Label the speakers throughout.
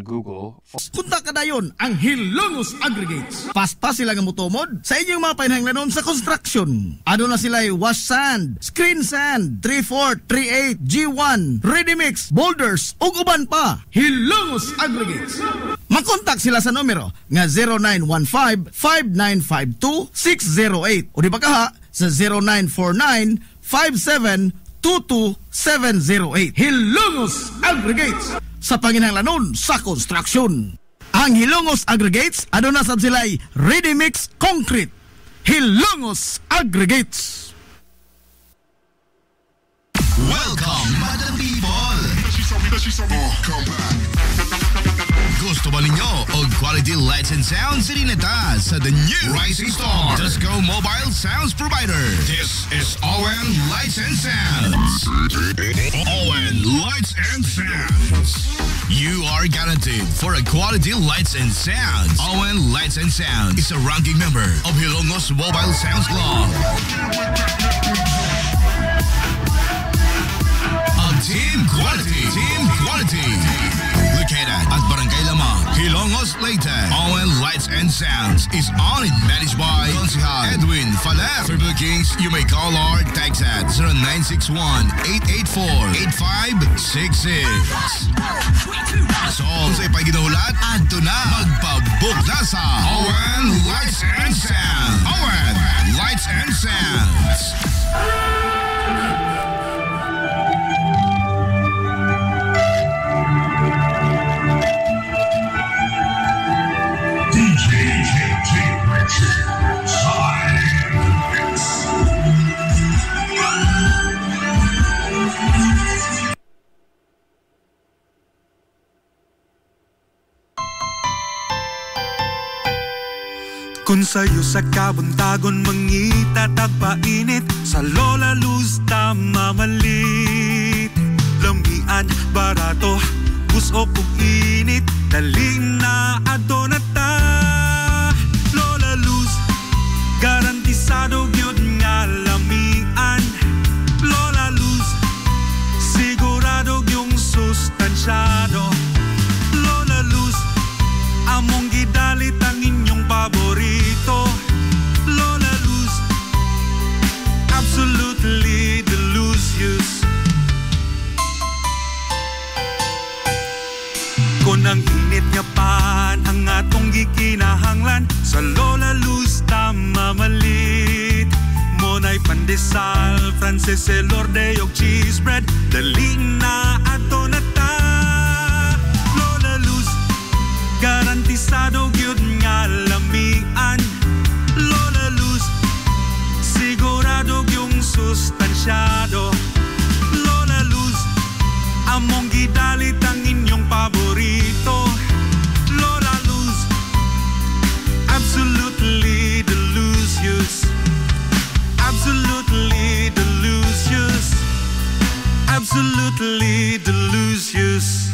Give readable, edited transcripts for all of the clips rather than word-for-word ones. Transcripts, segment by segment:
Speaker 1: Google.
Speaker 2: Kunta ka dayon ang Hilongos Aggregates. Paspas sila nga motomod sa inyong mga painahanglanon sa construction. Ano na sila'y wash sand, screen sand, 3-4, 3-8, G1, ready mix, boulders, ug uban pa. Hilongos Aggregates. Makontak sila sa numero nga 0915-5952-608 o di ba kaha sa 0949-5722-708. Hilongos Aggregates sa panginahanglanon sa construction. Ang Hilongos Aggregates, ano na sab sila'y ready mix concrete. Hilongos Aggregates.
Speaker 3: Welcome, Madam People! Come back. Gusto ba ninyo og quality lights and sounds Sirineta sa the new Rising Star Disco Mobile Sounds Provider? This is ON Lights and Sounds. ON Lights and Sounds. You are guaranteed for a quality lights and sounds. ON Lights and Sounds is a ranking member of Hilongos Mobile Sounds Club. Team Quality. Located at Barangay Lamang, Hilongos, Leyte. ON Lights and Sounds is owned and managed by Consihal Edwin Faler. For bookings, you may call or text at 0961-884-8566. So, sa ipaginahulat, adto na magpabook na sa ON Lights and Sounds. ON Lights and Sounds.
Speaker 4: Kung sa'yo sa kabuntagon mangita tagpainit, sa Lola Luz mamalit. Lamian, barato, gusto kong init, dali na adto na ta. Lola Luz, garantisado gyud nga lamian. Lola Luz, sigurado yung sustansyado. Lola Luz, among gidalit ang inyong paborito. Lola Luz, absolutely delicious. Kung ang init nga pan ang atong gikinahanglan, sa Lola Luz mamalit. Monay pandesal, Frances elorde og cheese bread, dali na ato na ta. Lola Luz, garantisado gyud nga lamian. Lola Luz, sigurado yung sustansyado. Lola Luz, among gidalit ang inyong paborito. Lola Luz, absolutely delicious. Absolutely delicious. Absolutely delicious.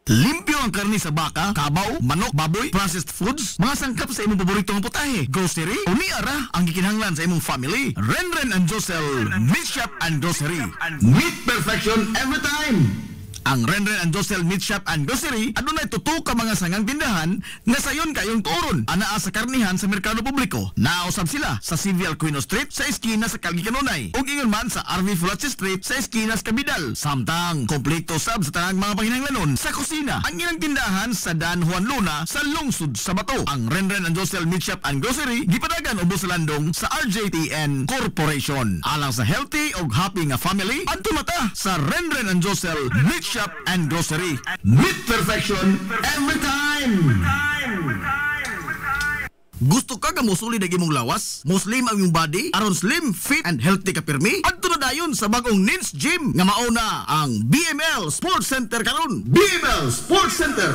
Speaker 2: Limpyo ang karne sa baka, kabaw, manok, baboy, processed foods, mga sangkap sa imong paboritong putahe, grocery, uniara ang gikinahanglan sa imong family. Renren and Josel, Meat Shop and Grocery. Meat perfection every time. Ang Renren and Josel Meat Shop and Grocery adunay tutok ka mga sangang tindahan nga sayon kayong turon anaa sa karnihan sa merkado publiko. Nausab sila sa Civil Aquino Street sa eskina sa Calgary Kanunay ug ingon man sa RV Fulache Street sa eskina sa Cabidal. Samtang kompleto sab sa tanang mga panginahanglanon sa kusina ang ilang tindahan sa Dan Juan Luna sa lungsod sa Bato. Ang Renren and Josel Meat Shop and Grocery gipadagan ubos sa landong sa RJTN Corporation. Alang sa healthy ug happy nga family, adto mata sa Renren and Josel Meat Shop and Grocery. Meat perfection every time. Gusto ka nga musuli na imong lawas? Muslim ang iyong body? Aron slim, fit, and healthy ka pirmi? Adto na dayon sa bagong Nins Gym nga mauna ang BML Sports Center karon. BML Sports Center.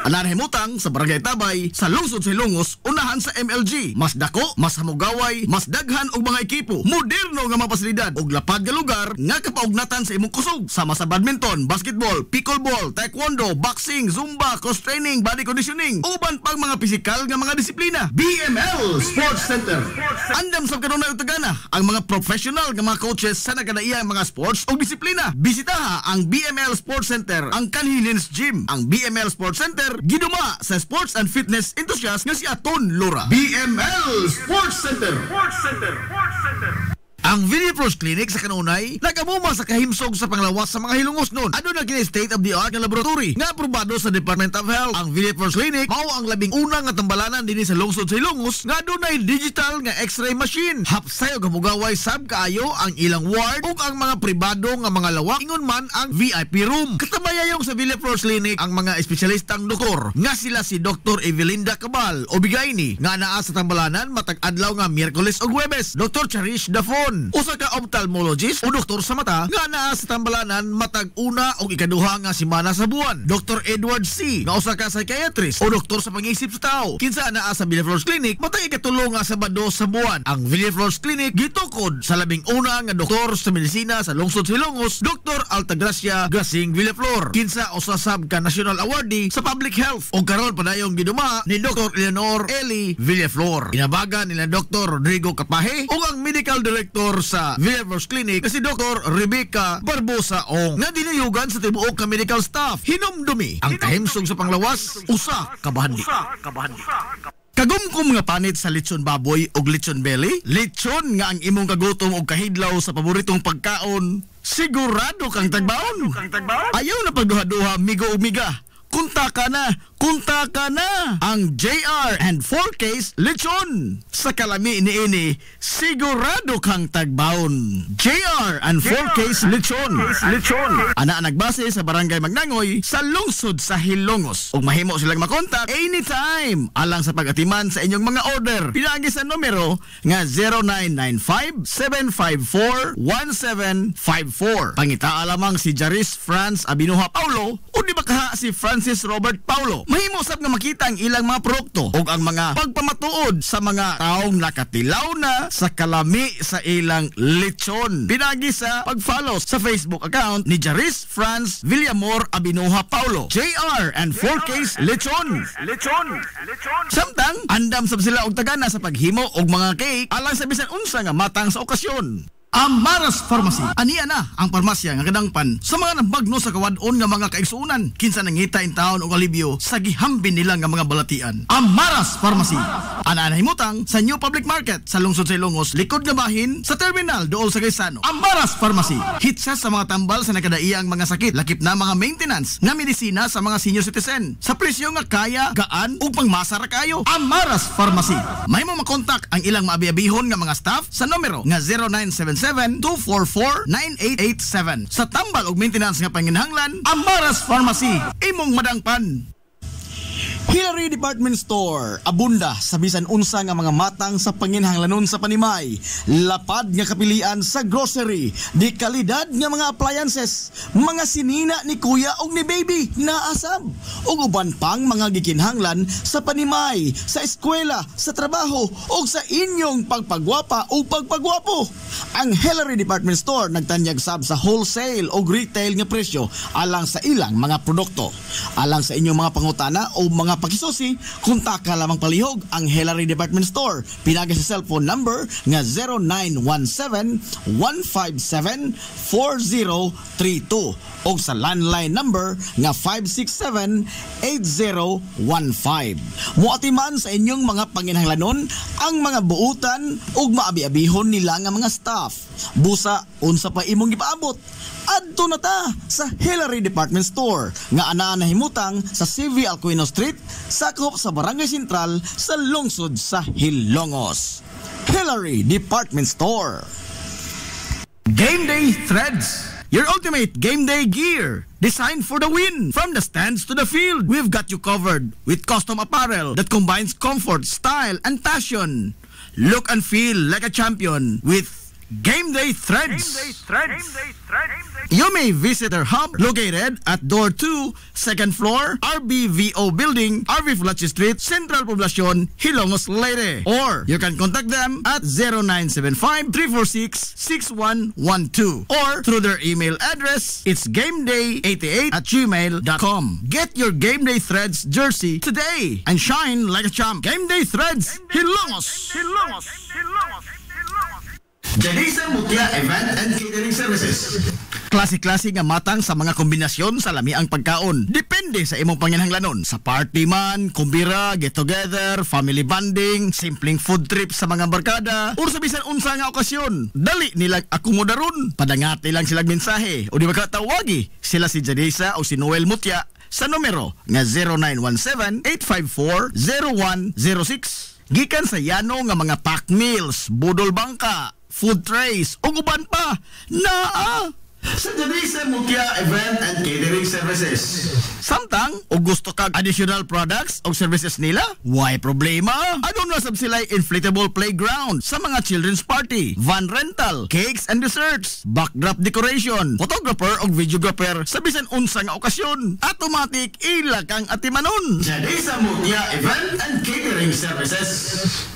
Speaker 2: Anan himutang sa Barangay Tabay sa lungsod sa Hilongos, unahan sa MLG. Mas dako, mas hamugaway, mas daghan og mga ekipo. Moderno nga mga pasilidad ug lapad nga lugar nga kapaugnatan sa imong kusog. Sama sa badminton, basketball, pickleball, taekwondo, boxing, zumba, cross training, body conditioning, uban pang mga pisikal nga mga disiplina. BML Sports Center. Andam sa kanunay utagana ang mga professional nga mga coaches sa nagkanaiyang mga sports o disiplina. Bisitaha ang BML Sports Center, ang Convenience Gym. Ang BML Sports Center giduma sa sports and fitness enthusiast nga si Aton Lora. BML Sports Center. Ang Villeflores Clinic sa kanunay nagamuma sa kahimsog sa panglawas sa mga hilungos nun. Ano na kini state-of-the-art nga laboratory nga aprobado sa Department of Health. Ang Villeflores Clinic mao ang labing unang nga tambalanan dinhi sa lungsod sa Hilongos nga dunay digital nga x-ray machine. Hapsay og hamugaway sab kaayo ang ilang ward ug ang mga pribado nga mga lawak ingon man ang VIP room. Katabayayong sa Villeflores Clinic ang mga espesyalistang doktor nga sila si Dr. Evelinda Cabal o Bigayni nga naa sa tambalanan matag adlaw nga Miyerkules ug Huwebes. Dr. Cherish Dafon, usa ka ophthalmologist o doktor sa mata nga naa sa tambalanan matag una o ikaduha nga semana sa buwan. Dr. Edward C. nga usa ka psychiatrist o doktor sa pag-iisip sa tao. Kinsa naa sa Villeflores Clinic matag ikatulo nga Sabado sa buwan. Ang Villeflores Clinic gitukod sa labing una nga doktor sa medisina sa lungsod sa Hilongos, Dr. Altagracia Gasing Villeflor. Kinsa usa sab ka national awardee sa public health o karon padayong giduma ni Dr. Eleanor Eli Villeflor. Inabagan nila Dr. Rodrigo Capaje o ang medical director sa Villeflores Clinic si Dr. Rebecca Barbosa Ong nga dinayugan sa tibuok ka medical staff. Hinumdumi ang kahimsog sa panglawas usa ka bahandi. Kagumkum nga panit sa lechon baboy o lechon belly, lechon nga ang imong kagutom o kahidlaw sa paboritong pagkaon, sigurado kang tagbaon. Ayaw na pagduha-duha migo o miga. Kunta ka na ang JR and 4K's lechon. Sa kalami ini sigurado kang tagbaon. JR and 4K's lechon. Ana nagbase sa Barangay Magnangoy sa lungsod sa Hilongos. Ug mahimo silang makontak anytime alang sa pag-atiman sa inyong mga order. Pinagi sa numero nga 0995-754-1754. Pangitaa lamang si Jaris Franz Abinuha Paulo o di ba kaha si Francis Robert Paulo. Mahimo sab nga makita ang ilang mga produkto ug ang mga pagpamatuod sa mga taong nakatilaw na sa kalami sa ilang lechon. Pinagi sa pag-follow sa Facebook account ni Jaris Franz Villamor Abinuha Paulo. JR and 4K's lechon. Samtang andam sab sila og tagana sa paghimo og mga cake alang sa bisan unsa nga matang sa okasyon. Amaras Pharmacy. Aniya na ang parmasya nga kadangpan sa mga nabagno sa kawadon nga mga kaigsuunan. Kinsa nangita in taon og alibyo sa gihambin nila nga mga balatian. Amaras Pharmacy. Ana himutang sa New Public Market sa lungsod sa Ilongos, likod nga bahin sa terminal dool sa Gaisano. Amaras Pharmacy. Hitsa sa mga tambal sa nakadaiyang mga sakit, lakip na mga maintenance nga medisina sa mga senior citizen. Sa presyo nga kaya, gaan ug pangmasara kayo. Amaras Pharmacy. May mo makontak ang ilang maabi-abihon nga mga staff sa numero nga 0977-244-9887. Sa tambal og maintenance nga panginahanglan, Amaras Pharmacy, imong madangpan. Hillary Department Store, abunda sa bisan unsa nga mga matang sa panginahanglanon sa panimay. Lapad nga kapilian sa grocery, di kalidad nga mga appliances, mga sinina ni kuya og ni baby naasab, ug uban pang mga gikinhanglan sa panimay, sa eskwela, sa trabaho ug sa inyong pagpagwapa o pagpagwapo. Ang Hillary Department Store nagtanyag sab sa wholesale o retail nga presyo alang sa ilang mga produkto. Alang sa inyong mga pangutana o mga pakisusi, kontak ka lamang palihog ang Hillary Department Store. Pinagi sa cellphone number nga 0917-157-4032 o sa landline number nga 567-8015. Muatiman sa inyong mga panginahanglanon ang mga buutan o maabi-abihon nila nga mga staff. Busa, unsa pa imong gipaabot? Adto na ta sa Hillary Department Store nga anaa nahimutang sa CV Alcuino Street, sakop sa Barangay Sentral sa lungsod sa Hilongos. Hillary Department Store. Game Day Threads, your ultimate game day gear, designed for the win. From the stands to the field, we've got you covered with custom apparel that combines comfort, style, and passion. Look and feel like a champion with Game Day Threads. You may visit their hub located at Door 2, 2nd floor, RBVO Building, RV Fulachi Street, Central Poblacion, Hilongos, Leyte. Or you can contact them at 0975-346-6112 or through their email address, it's gameday88@gmail.com. Get your Game Day Threads jersey today and shine like a champ. Game Day Threads, Hilongos. Jadisa Mutya Event and Catering Services. Klase-klase nga matang sa mga kombinasyon sa lamiang pagkaon. Depende sa imong panginahanglanon. Sa party man, kumbira, get together, family bonding, simpleng food trip sa mga barkada, o sa bisan unsa nga okasyon. Dali nilang akomodaron. Padangati lang silang mensahe o di makatawagi sila si Jadisa o si Noel Mutya sa numero nga 0917-854-0106. Gikan sa yano nga mga pack meals, budol bangka, food trays, o guban pa. Naa! Sa Jadisa Mutya Event and Catering Services. Samtang, o gusto kag additional products o services nila, why problema? Ano na sab sila inflatable playground sa mga children's party, van rental, cakes and desserts, backdrop decoration, photographer o videographer sa bisan unsa nga okasyon. Automatic ila kang atimanon. Jadisa Mutya Event and Catering Services.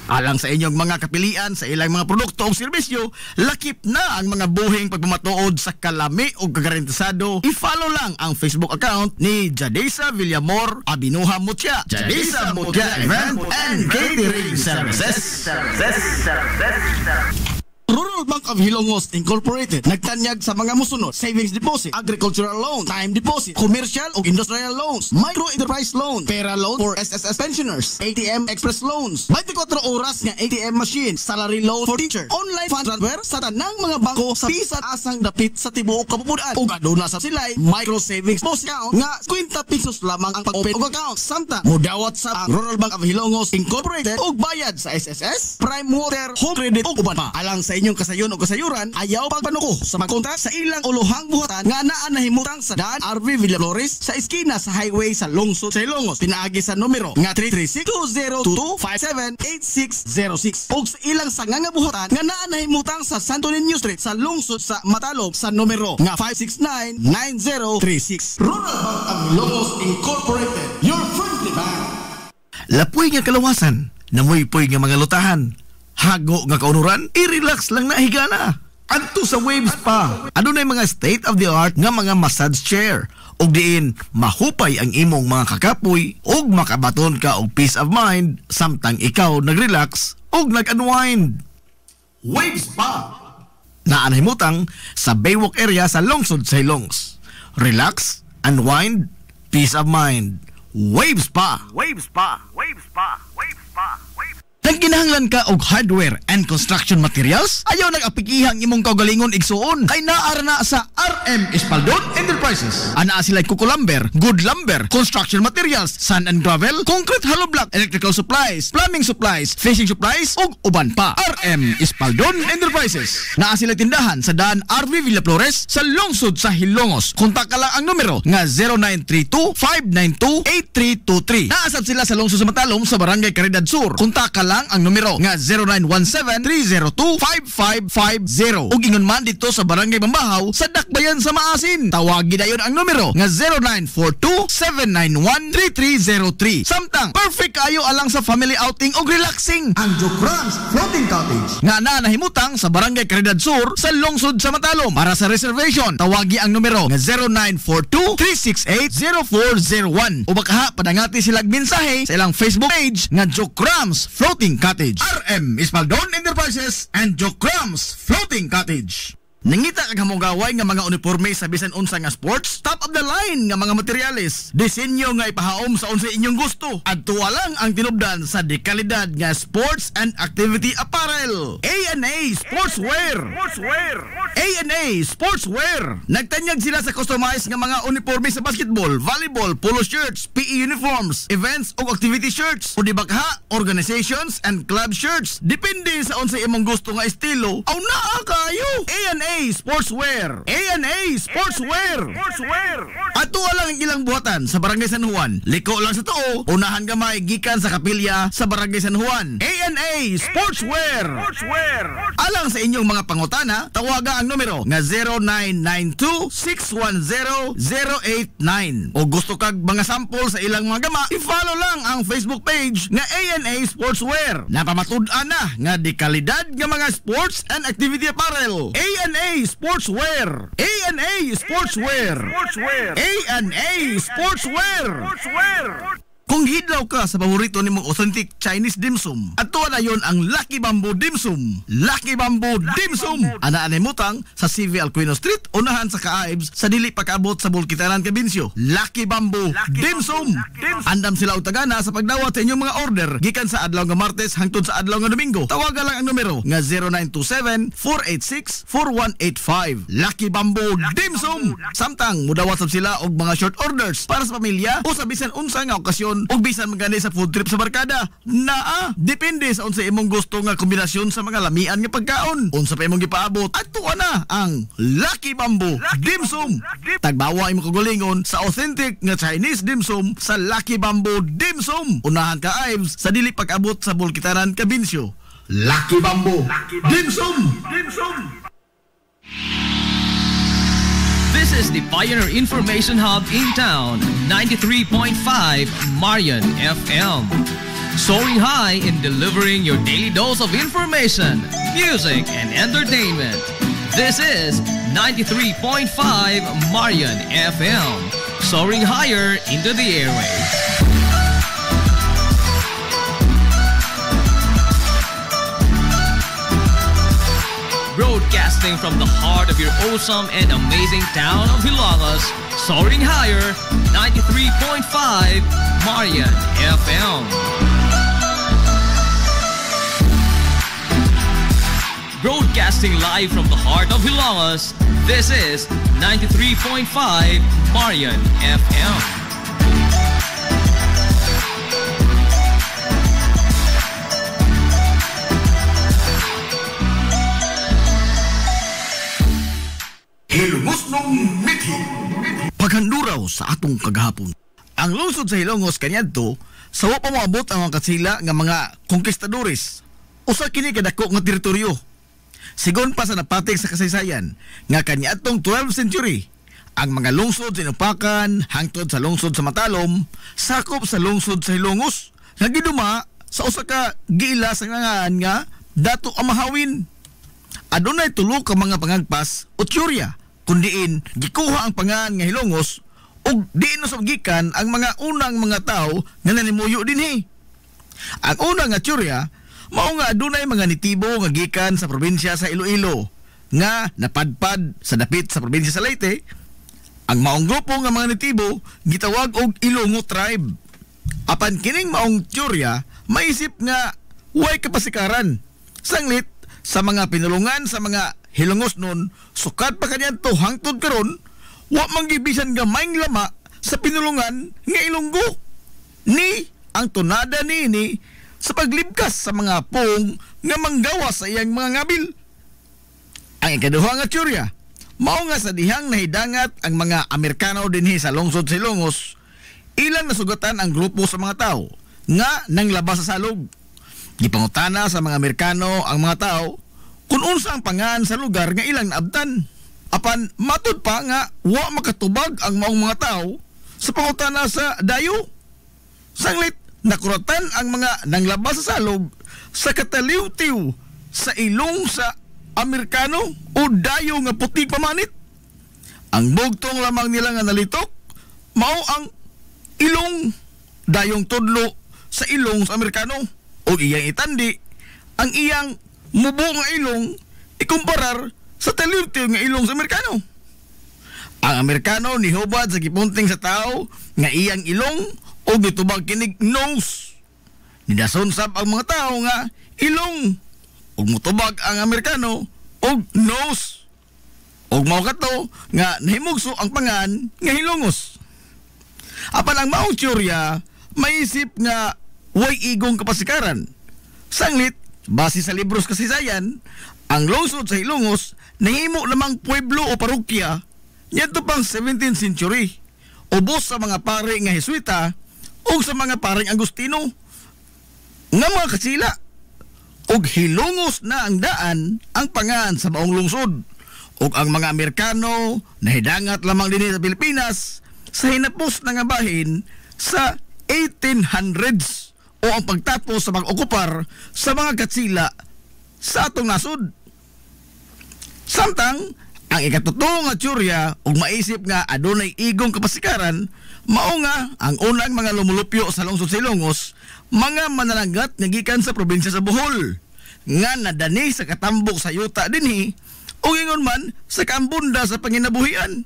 Speaker 2: Alang sa inyong mga kapilian sa ilang mga produkto o serbisyo, lakip na ang mga buhing pagpamatuod sa kalami o kagarantisado. I-follow lang ang Facebook account ni Jadisa Villamor Abinuha Mutya. Jadisa Mutya Event and Catering Services. Rural Bank of Hilongos Incorporated nagtanyag sa mga musunod: savings deposit, agricultural loan, time deposit, commercial o industrial loans, micro enterprise loan, pera loan for SSS pensioners, ATM express loans, 24 oras nga ATM machine, salary loan for teacher, online fund transfer sa tanang mga bangko sa bisan asang dapit sa tibuok kapupunan. Ug aduna sa silay micro savings deposit account nga 50 pesos lamang ang pag-open og account. Samtang mudawat sa Rural Bank of Hilongos Incorporated og bayad sa SSS, Prime Water, Home Credit ug uban pa. Alang sa inyong kasayon o kasayuran, ayaw pagpanuko sa magkontak sa ilang ulohang buhatan nga naa nahimutang sa daan RV Villaflores sa eskina sa highway sa lungsod sa Hilongos. Pinaagi sa numero nga 336-2022-578606 o sa ilang sanganga buhatan nga naa nahimutang sa Santo Niño Street sa lungsod sa Matalog sa numero nga 569-9036. Rural Bank of Hilongos Incorporated, your friendly bank. Lapoy nga kalawasan, namoy-poy nga mga lutahan, hago nga kaunuran, i-relax lang na higana. Adto sa Waves Spa, adunay mga state-of-the-art nga mga massage chair, ug diin mahupay ang imong mga kakapoy, ug makabaton ka og peace of mind samtang ikaw nag-relax ug nag-unwind. Waves Spa, naanhimutang sa Baywalk area sa lungsod sa Hilongos. Relax, unwind, peace of mind. Waves Spa. Waves Spa. Waves Spa. Waves Spa. Waves. Nagkinahanglan ka og hardware and construction materials? Ayaw nag-apikihang imong kaugalingon igsuon kay naara na sa RM Espaldon Enterprises. Anaa sila Kuko Lumber, Good Lumber, construction materials, sand and gravel, concrete hollow block, electrical supplies, plumbing supplies, fishing supplies ug uban pa. RM Espaldon Enterprises. Naa sila tindahan sa daan RV Villaflores sa lungsod sa Hilongos. Kontak ka lang ang numero nga 0932-592-8323. Naasad sila sa lungsod sa Matalom sa Barangay Caridad Sur. Kontak ka lang ang numero nga 0917-302-5550. Ug ingon man dito sa Barangay Bambahaw sa Dakbayan sa Maasin. Tawagi dayon ang numero nga 0942-791-3303. Samtang perfect kayo alang sa family outing ug relaxing. Ang Jokrans Floating Cottage nga nahimutang sa Barangay Caridad Sur sa lungsod sa Matalom. Para sa reservation, tawagi ang numero nga 0942-368-0401. O baka padangati silang mensahe sa ilang Facebook page nga Jokrans Floating Cottage. RM Espaldon Enterprises and Jokrams Floating Cottage. Nangita kag hamugaway nga mga uniforme sa bisan unsa nga sports, top of the line nga mga materyales, disenyo nga ipahaom sa unsa inyong gusto. Adtuwa lang ang tinubdan sa dekalidad nga sports and activity apparel. A&A Sportswear. A&A Sportswear. Nagtanyag sila sa customized nga mga uniforme sa basketball, volleyball, polo shirts, PE uniforms, events ug activity shirts, o di bakha organizations and club shirts. Depende sa unsa imong gusto nga estilo. Aw naa kayo. A&A ANA Sportswear. ANA Sportswear. Ato lang ang ilang buhatan sa Barangay San Juan. Liko lang sa tuo, unahan gamay gikan sa kapilya sa Barangay San Juan. ANA Sportswear. Alang sa inyong mga pangutana, tawaga ang numero nga 0992-610-089. O gusto kag mga sample sa ilang mga gama, i-follow lang ang Facebook page nga ANA Sportswear. Napamatud-an na nga di kalidad nga mga sports and activity apparel. ANA Sportswear. ANA Sportswear. ANA Sportswear. Kung hidlaw ka sa paborito nimong authentic Chinese dim sum, ato na yon ang Lucky Bamboo Dim Sum. Lucky Bamboo Dim Sum. Anaan mutang sa CV Alcuino Street, unahan sa Kaaibs sa dili pagkaabot sa Bulkitaran, Cabinsyo. Lucky Bamboo Dim Sum. Andam sila og tagana sa pagdawat sa inyong mga order gikan sa adlaw nga Martes hangtod sa adlaw nga Domingo. Tawagan lang ang numero nga 0927-486-4185. Lucky Bamboo Dim Sum. Samtang mudawat sab sila og mga short orders para sa pamilya o sa bisan unsa nga okasyon ug bisan magani sa food trip sa barkada. Depende sa unsa imong gusto nga kombinasyon sa mga lamian nga pagkaon. Unsa pa imong gipaabot, ato na ang Lucky Bamboo Dim Sum. Tagbawa imong kagulingon sa authentic nga Chinese dim sum sa Lucky Bamboo Dim Sum. Unahan ka Ives sa dili pag-abot sa Bulkitaran, Cabinsyo. Lucky Bamboo Dim Sum.
Speaker 1: This is the Pioneer Information Hub in town, 93.5 Marian FM. Soaring high in delivering your daily dose of information, music, and entertainment. This is 93.5 Marian FM. Soaring higher into the airwaves. Broadcasting from the heart of your awesome and amazing town of Hilangas, soaring higher, 93.5 Marian FM. Broadcasting live from the heart of Hilangas, this is 93.5 Marian FM.
Speaker 2: Hilongos nung mithi. Paghanduraw sa atong kagahapon. Ang lungsod sa Hilongos kaniadto sa wa pa moabot ang mga katsila nga mga konkistadores. Usa kini kadako nga teritoryo. Sigon pa sa napatig sa kasaysayan nga kaniadtong 12th century, ang mga lungsod sa Inupakan hangtod sa lungsod sa Matalom sakop sa lungsod sa Hilongos nga giduma sa usa ka giila sa ngangaan nga Dato Amahawin. Adunay tulo ka mga pangagpas o teorya kung diin gikuha ang pangan nga Hilongos ug diin nasabgikan ang mga unang mga tao nga nanimuyo dinhi. Ang unang nga teorya mao nga adunay mga nitibo nga gikan sa probinsya sa Iloilo nga napadpad sa dapit sa probinsya sa Leyte. Ang maong grupo nga mga nitibo gitawag og Ilongo tribe. Apan kining maong teorya maisip nga way kapasikaran sanglit sa mga pinulungan sa mga Hilongos nun, sukat pa kanyanto hangtod karon, wa manggibisan gamayng lama sa pinulungan nga Ilonggo. Ni ang tunada ni sa paglibkas sa mga pong nga manggawas sa iyang mga ngabil. Ang ikaduha nga teorya, mao nga sa dihang nahidangat ang mga Amerikano dinhi sa lungsod sa Hilongos, ilang nasugatan ang grupo sa mga tao nga nanglabas sa salog. Gipangutana sa mga Amerikano ang mga tao kung unsa ang pangan sa lugar nga ilang naabtan. Apan matud pa nga wa makatubag ang maong mga tao sa pangutana sa dayo. Sanglit nakuratan ang mga nanglabas sa salog sa kataliw-tiw sa ilong sa Amerikano o dayo nga puting pamanit. Ang bugtong lamang nila nga nalitok mao ang ilong dayong tudlo sa ilong sa Amerikano o iyang itandi ang iyang mubo nga ilong ikumparar sa taliw-tiw nga ilong sa Amerikano. Ang Amerikano nihubad sa gipunting sa tao nga iyang ilong o gitubag kinig nose. Nidason sab ang mga tao nga ilong o mutubag ang Amerikano o nose. O mao kato nga nahimugso ang pangan nga Hilongos. Apan ang maong teorya maisip nga way igong kapasikaran. Sanglit Base sa libros kasaysayan, ang lungsod sa Hilongos nahimo namang pueblo o parokya ngadto pang 17th century, ubos sa mga pare nga Jesuita o sa mga pareng Agustino nga mga kasila. Og Hilongos na ang daan ang pangan sa maong lungsod. Og ang mga Amerikano nahidangat lamang din sa Pilipinas sa hinapos na nga bahin sa 1800s o ang pagtapos sa pag-okupar sa mga katsila sa atong nasod. Samtang ang ikatuto nga teorya og maisip nga adunay igong kapasikaran mao nga ang unang mga lumulupyo sa lungsod sa Hilongos mga mananagat nga gikan sa probinsya sa Bohol nga nadani sa katambok sa yuta dinhi o ingon man sa kaambunda sa panginabuhian.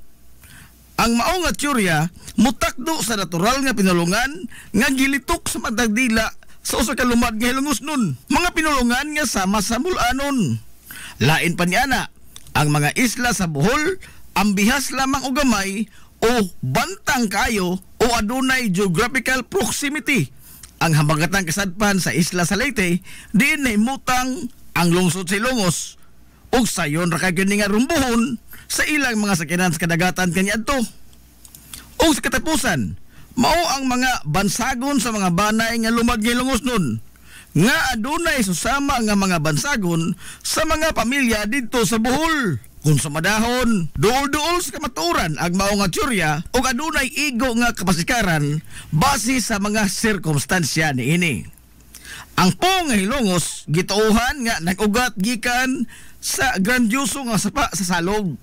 Speaker 2: Ang mao nga teorya mutakdo sa natural nga pinulungan nga gilitok sa madagdila sa usa ka lumad nga Hilongos nun. Mga pinulungan nga sama sa mulanon. Lain pa niana, ang mga isla sa Bohol ang bihas lamang o gamay o bantang kayo o adunay geographical proximity. Ang habagatang kasadpan sa isla sa Leyte diin na imutang ang lungsod sa Hilongos ug sayon ra kay kini nga rumbuhon sa ilang mga sakyanan sa kadagatan kaniadto. Ug sa katapusan, mao ang mga bansagon sa mga banay nga lumad nga Hilongos nun nga adunay susama nga mga bansagon sa mga pamilya didto sa Bohol. Kung sa madahon, duol-duol sa kamaturan ang mao nga teorya o adunay igo nga kapasikaran base sa mga sirkumstansya niini. Ang pong nga Hilongos gituohan nga nag-ugat gikan sa grandioso nga sapa sa salog.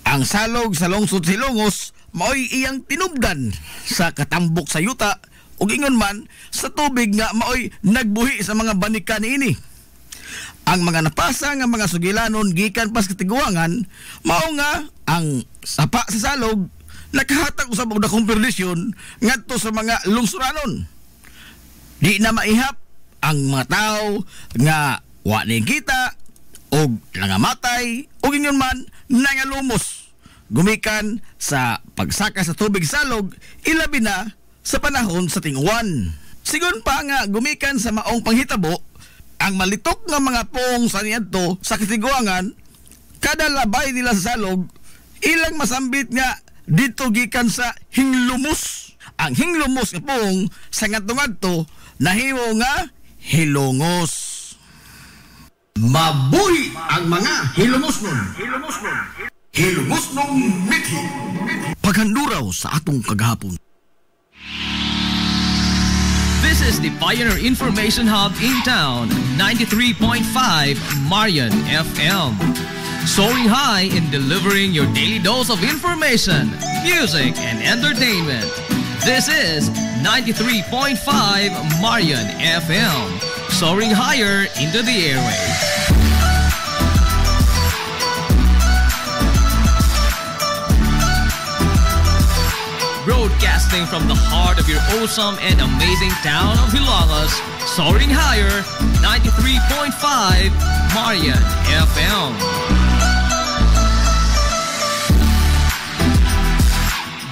Speaker 2: Ang salog sa lungsod sa Hilongos mao'y iyang tinubdan sa katambok sa yuta ug ingon man sa tubig nga mao'y nagbuhi sa mga banika niini. Ang mga napasa nga mga sugilanon gikan pas katiguangan mao nga ang sapa sa salog nakahatag usab og dakong perdisyon ngadto sa mga lungsuranon. Di na maihap ang mga tao nga wa ni kita og nangamatay ug ingon man nangalumos gumikan sa pagsaka sa tubig salog ilabi na sa panahon sa tinguan. Sigon pa nga gumikan sa maong panghitabo ang malitok nga mga pong sa niadto sa katiguangan kada labay nila sa salog ilang masambit nga dito gikan sa hinglumos. Ang hinglumos nga pong sa ngadto nahimo nga Hilongos. Mabuhi ang mga Hilongos nun. Hilongos nung mithi. Paghanduraw sa atong kagahapon.
Speaker 1: This is the Pioneer Information Hub in town, 93.5 Marian FM. Soaring high in delivering your daily dose of information, music, and entertainment. This is 93.5 Marian FM. Soaring higher into the airwaves. Broadcasting from the heart of your awesome and amazing town of Hilongos, soaring higher, 93.5 Marian FM.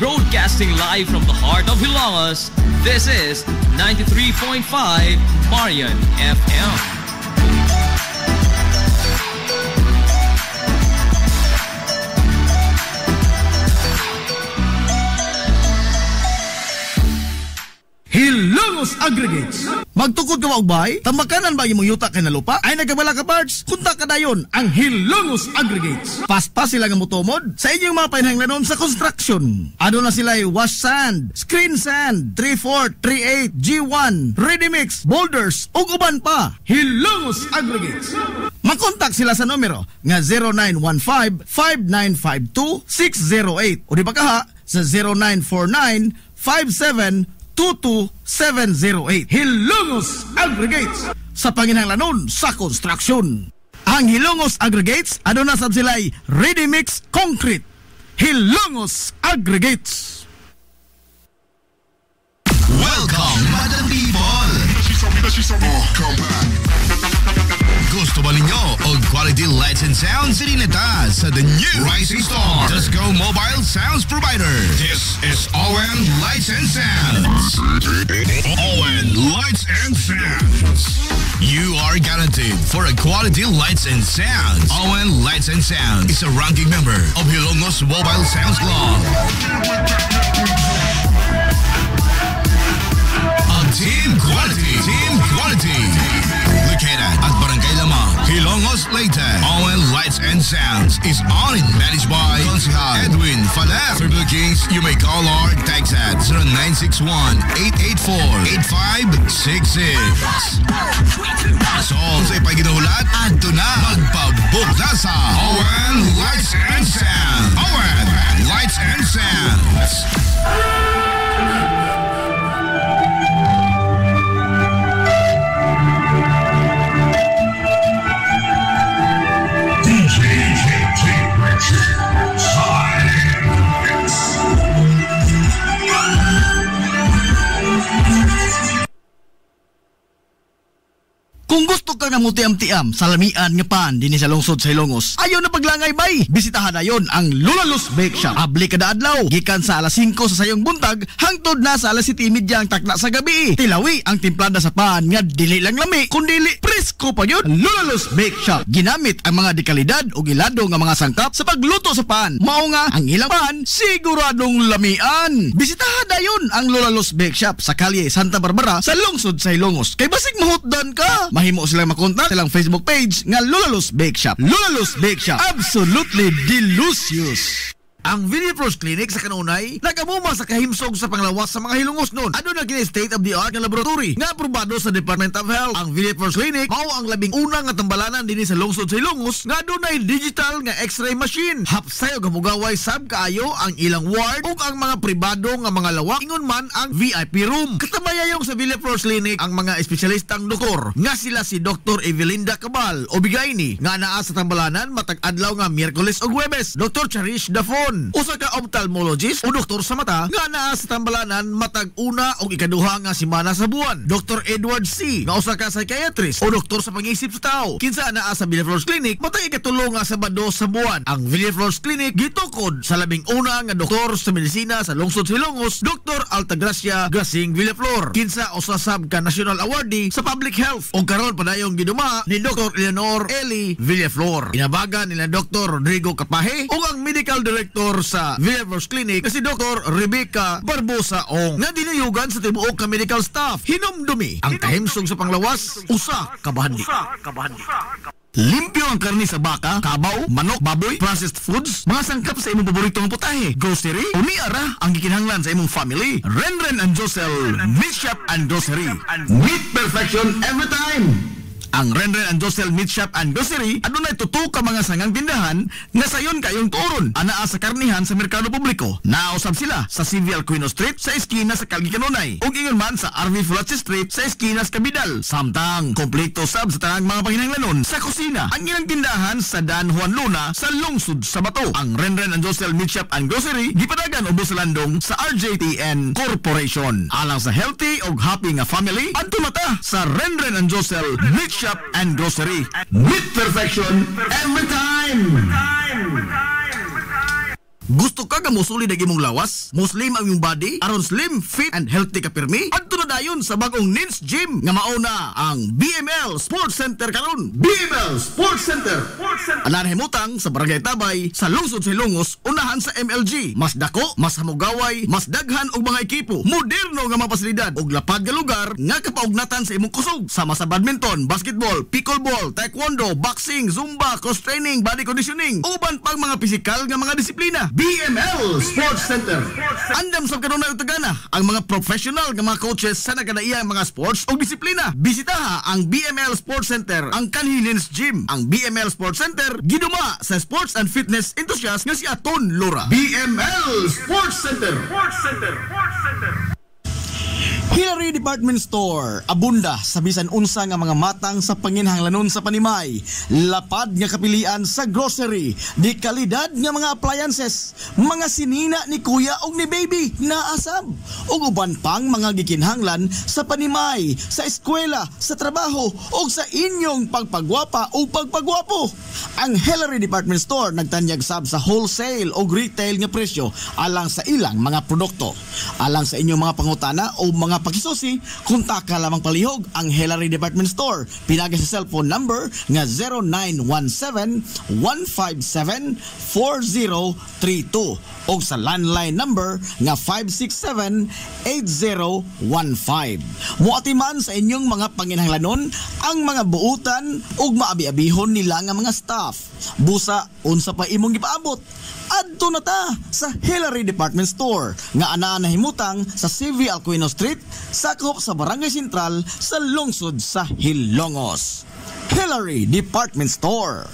Speaker 1: Broadcasting live from the heart of Hilongos, this is 93.5 Marian FM.
Speaker 2: Hilongos Aggregates. Magtukod ka maubay? Tamakanan ba yung yuta kay na lupa? Ay nagabala ka parts? Kunta ka dayon ang Hilongos Aggregates. Paspas sila nga mutomod sa inyong mga painahanglanon sa construction. Ano na sila wash sand, screen sand, 3-4, 3-8, G1, ready mix, boulders, ug uban pa. Hilongos Aggregates. Makontak sila sa numero nga 0915-5952-608 o di ba kaha sa 0949-5722-708. Hilongos Aggregates sa panginahanglanon sa construction. Ang Hilongos Aggregates aduna sab sila'y ready mix concrete. Hilongos Aggregates.
Speaker 3: Welcome, Madam People. Come back. Gusto Gusto ba ninyo og quality lights and sounds? Diri na ta sa the new Rising Star Disco Mobile Sounds Provider. This is ON Lights and Sounds. ON Lights and Sounds. You are guaranteed for a quality lights and sounds. ON Lights and Sounds is a ranking member of Hilongos Mobile Sounds Club. Team Quality. Located at Barangay Lamang, Hilongos, Leyte. ON Lights and Sounds is owned and managed by Consihal Edwin Faler. For bookings, you may call or text at 0961-884-8566. So, sa ipaginahulat, adto na magpabook na sa ON Lights and Sounds. ON Lights and Sounds.
Speaker 2: Kung gusto ka nga mutiam-tiam sa lamian nga pan dinhi sa lungsod sa Hilongos, ayaw na paglangay bay. Bisitahan na yon ang Lulalus Bake Shop. Abli kada adlaw, gikan sa alas 5 sa sayong buntag hangtod na sa alas 7:30 ang takna sa gabi. Tilawi ang timplada sa pan nga dili lang lami, kundi presko pa yun. Lulalus Bake Shop ginamit ang mga dekalidad o gilado nga mga sangkap sa pagluto sa pan. Mao nga ang ilang pan siguradong lamian. Bisitahan na yon ang Lulalus Bake Shop sa kalye Santa Barbara sa lungsod sa Hilongos. Kay basig mahutdan ka, mahimo silang makontak silang Facebook page nga Lulalus Bake Shop. Lulalus Bake Shop, absolutely delicious. Ang Villaflores Clinic sa kanunay nagamuma sa kahimsog sa panglawas sa mga Hilongos noon. Ano na gina state-of-the-art nga laboratory nga aprobado sa Department of Health. Ang Villaflores Clinic mao ang labing unang nga tambalanan dinhi sa lungsod sa Hilongos nga dunay digital nga X-ray machine. Hapsay og hamugaway sab kaayo ang ilang ward ug ang mga pribado nga mga lawak ingon man ang VIP room. Katabayayong sa Villaflores Clinic ang mga espesyalistang doktor nga sila si Dr. Evelinda Cabal o Bigayni nga naa sa tambalanan matag adlaw nga Miyerkules ug Huwebes. Dr. Cherish Dafon, usa ka ophthalmologist o doktor sa mata nga naa sa tambalanan matag una o ikaduha nga semana sa buwan. Dr. Edward C. nga usa ka psychiatrist o doktor sa pag-isip sa tao kinsa naa sa Villaflores Clinic matag ikatulo nga Sabado sa buwan. Ang Villaflores Clinic gitukod sa labing una nga doktor sa medisina sa lungsod sa Hilongos, Dr. Altagracia Grasing Villaflor, kinsa usa sab ka national awardee sa public health o karon padayong giduma ni Dr. Eleanor Eli Villaflor. Inabagan nila Dr. Rodrigo Capahe ug ang medical director sa Villaflores Clinic kasi Dr. Rebecca Barbosa Ong nga dinayugan sa tibuok ka medical staff. Hinumdumi ang kahimsog sa panglawas, usa ka bahandi. Limpyo ang karne sa baka, kabaw, manok, baboy, processed foods, mga sangkap sa imong paboritong putahe, grocery, uni ara ang gikinahanglan sa imong family. Renren and Josel Meat Shop and Grocery. Meat perfection every time. Ang Renren and Josel Meat Shop and Grocery adunay tutok ka mga sangang tindahan nga sayon kayong turon anaa sa karnihan sa merkado publiko. Nausab sila sa Civil Quino Street sa eskina sa Calgary Kanunay ug ingon man sa RV Fulache Street sa eskina sa Cabidal. Samtang kompleto sab sa tanang mga panginahanglanon sa kusina ang ilang tindahan sa Dan Juan Luna sa lungsod sa Bato. Ang Renren and Josel Meat Shop and Grocery gipadagan ubos sa landong sa RJTN Corporation. Alang sa healthy ug happy nga family adto mata sa Renren and Josel Meat Shop and Grocery. Meat perfection every time. Gusto ka musuli na imong lawas? Muslim ang iyong body? Aron slim, fit, and healthy ka pirmi? Adto na dayon sa bagong Nins Gym nga mauna ang BML Sports Center karon. BML Sports Center. Anan himutang sa Barangay Tabay sa lungsod sa Hilongos, unahan sa MLG. Mas dako, mas hamugaway, mas daghan og mga ekipo, moderno nga mga pasilidad ug lapad nga lugar nga kapaugnatan sa imong kusog. Sama sa badminton, basketball, pickleball, taekwondo, boxing, zumba, cross training, body conditioning, uban pang mga pisikal nga mga disiplina. BML Sports Center. Andam sa kanunay utagana ang mga professional nga mga coaches sa nagadaiya mga sports o disiplina. Bisitaha ang BML Sports Center, ang Kanhilins Gym. Ang BML Sports Center giduma sa sports and fitness enthusiast nga si Aton Lora. BML Sports Center. Hillary Department Store, abunda sa bisan unsa nga mga matang sa panginhanglanon sa panimay, lapad nga kapilian sa grocery, di kalidad nga mga appliances, mga sinina ni kuya og ni baby na asab, ug uban pang mga gikinhanglan sa panimay, sa eskwela, sa trabaho ug sa inyong pagpagwapa o pagpagwapo. Ang Hillary Department Store nagtanyag sab sa wholesale o retail nga presyo alang sa ilang mga produkto. Alang sa inyong mga pangutana o mga pakisusi, kontak ka lamang palihog ang Hillary Department Store. Pinagi sa cellphone number nga 0917-157-4032 o sa landline number nga 567-8015. Muatiman sa inyong mga panginhanglanon ang mga buutan ug maabi-abihon nila nga mga staff. Busa unsa pa imong gipaabot? Adto na ta sa Hillary Department Store nga ana nahimutang sa CV Alcuino Street, sakop sa Barangay Sentral sa lungsod sa Hilongos. Hillary Department Store.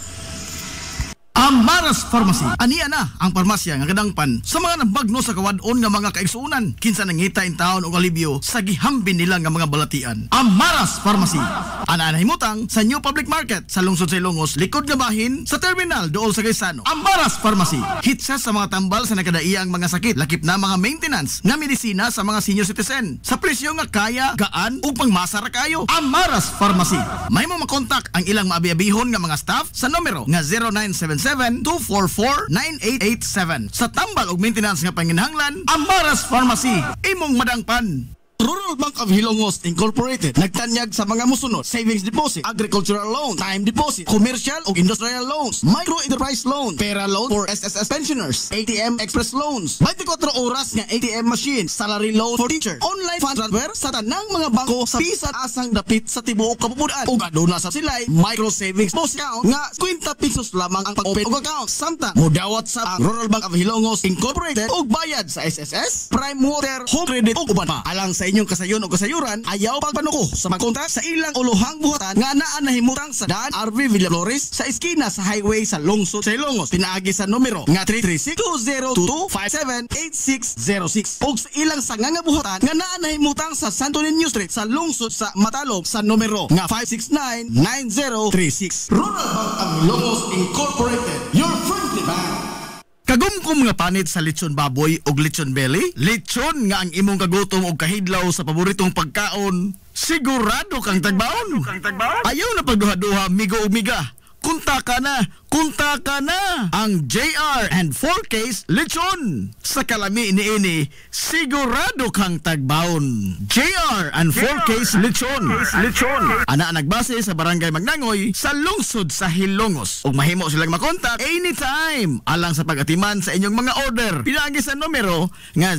Speaker 2: Amaras Pharmacy. Aniya na ang parmasya nga kadangpan sa mga nabagno sa kawadon nga mga kaigsuunan kinsa nangita in taon og alibyo sa gihambin nila nga mga balatian. Amaras Pharmacy. Ana nahimutang sa New Public Market sa lungsod sa Ilongos, likod nga bahin sa terminal dool sa Gaisano. Amaras Pharmacy. Hitsa sa mga tambal sa nakadaiyang mga sakit, lakip na mga maintenance nga medisina sa mga senior citizen sa presyo nga kaya, gaan ug pangmasara kayo. Amaras Pharmacy. May mo makontak ang ilang maabi-abihon nga mga staff sa numero nga 0977-244-9887. Sa tambal og maintenance nga panginhanglan, Amaras Pharmacy, imong madangpan. Rural Bank of Hilongos Incorporated nagtanyag sa mga musunod: savings deposit, agricultural loan, time deposit, commercial o industrial loans, micro enterprise loan, pera loan for SSS pensioners, ATM express loans, 24 oras nga ATM machine, salary loan for teacher, online fund transfer sa tanang mga bangko sa bisan asang dapit sa tibuok kapupunan. Ug aduna sa silay micro savings deposit account nga 50 pesos lamang ang pag-open og account. Samtang modawat sa Rural Bank of Hilongos Incorporated og bayad sa SSS, Prime Water, Home Credit ug uban pa. Alang sa inyong kasayon o kasayuran, ayaw pagpanuko sa magkontak sa ilang ulohang buhatan nga naa nahimutang sa daan RV Villaflores sa eskina sa highway sa lungsod sa Ilongos. Pinaagi sa numero nga 336-2022-578606 o sa ilang sanganga buhatan nga naa nahimutang sa Santo Niño Street sa lungsod sa Matalog sa numero nga 569-9036. Rural Bank of Ilongos Incorporated, your friendly bank. Kagumkum nga panit sa lechon baboy og lechon belly, lechon nga ang imong kagutom og kahidlaw sa paboritong pagkaon, sigurado kang tagbaon. Ayaw na pagduha-duha, migo o miga. Kunta ka na ang JR and 4K's lechon. Sa kalami ini sigurado kang tagbaon. JR and 4K's lechon. Ana nagbase sa Barangay Magnangoy sa lungsod sa Hilongos. Ug mahimo silang makontak anytime alang sa pag-atiman sa inyong mga order. Pinaagi sa numero nga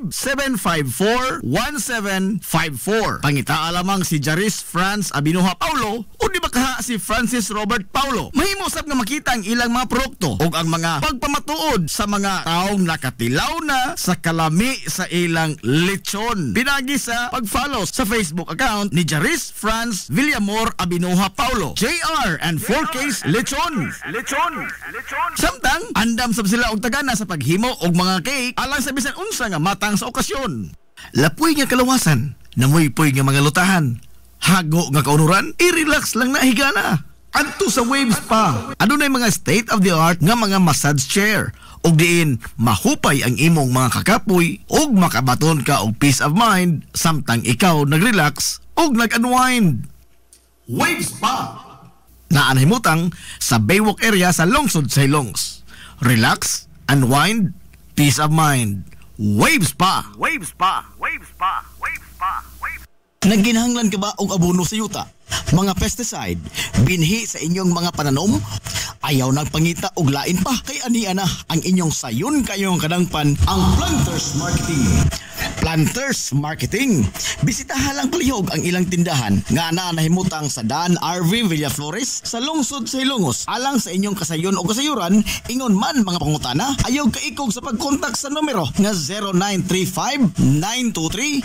Speaker 2: 0995-754-1754. Pangitaa lamang si Jaris Franz Abinuha Paulo o di ba kaha si Francis Robert Paulo. Mahimo sab nga makita ang ilang mga produkto o ang mga pagpamatuod sa mga taong nakatilaw na sa kalami sa ilang lechon. Pinagi sa pag-follow sa Facebook account ni Jaris Franz Villamor Abinuha Paulo, JR and 4K's lechon. Samtang andam sab sila og tagana sa paghimo og mga cake alang sa bisan unsa nga matang sa okasyon. Lapoy nga kalawasan, namoy-poy nga mga lutahan, hago nga kaunuran, i-relax lang na higana. Adto sa Waves Spa, adunay mga state-of-the-art nga mga massage chair ug diin mahupay ang imong mga kakapoy ug makabaton ka og peace of mind samtang ikaw nag-relax ug nag-unwind. Waves Spa na anahimutang sa Baywalk area sa lungsod sa Hilongos. Relax, unwind, peace of mind. Waves Spa. Nagginahanglan ka ba og abono sa yuta? Mga pesticide, binhi sa inyong mga pananom? Ayaw nagpangita og lain pa kay aniya na ang inyong sayon kayong kadangpan ang Planters Marketing. Bisitahan lang palihog ang ilang tindahan nga ana nahimutang sa daan RV Villaflores sa lungsod sa Ilongos. Alang sa inyong kasayon o kasayuran, ingon man mga pangutana, ayaw kaikog sa pagkontak sa numero nga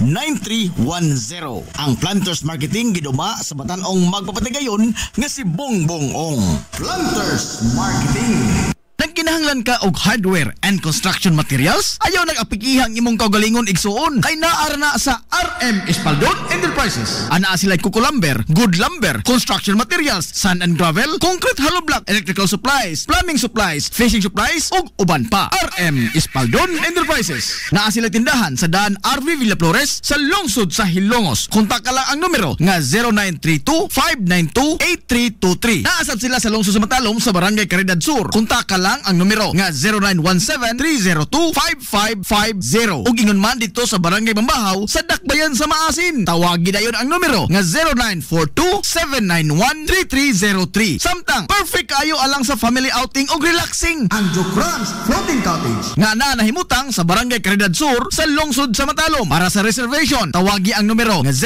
Speaker 2: 0935-923-9310. Ang Planters Marketing giduma sa Batanong magpapatigayon nga si Bongbong Ong. Planters Marketing. Kung kinahanglan ka og hardware and construction materials, ayaw nag-apikihang imong kaugalingon igsuon. Kay naara na sa RM Espaldon Enterprises. Ana sila Kuko Lumber, Good Lumber, construction materials, sand and gravel, concrete hollow block, electrical supplies, plumbing supplies, fishing supplies, ug uban pa. RM Espaldon Enterprises. Naa sila tindahan sa daan RV Villa Flores sa lungsod sa Hilongos. Kontak ka lang ang numero nga 0932-592-8323. Naasab sila sa lungsod sa Matalom sa Barangay Caridad Sur. Kontak ka lang ang numero nga 0917-302-5550. Ug ingon man dito sa Barangay Bambahaw sa Dakbayan sa Maasin. Tawagin dayon ang numero nga 0942-791-3303. Samtang perfect kayo alang sa family outing o relaxing. Ang Jokrams Floating Cottage nga nahimutang sa Barangay Caridad Sur sa lungsod sa Matalom. Para sa reservation, tawagi ang numero nga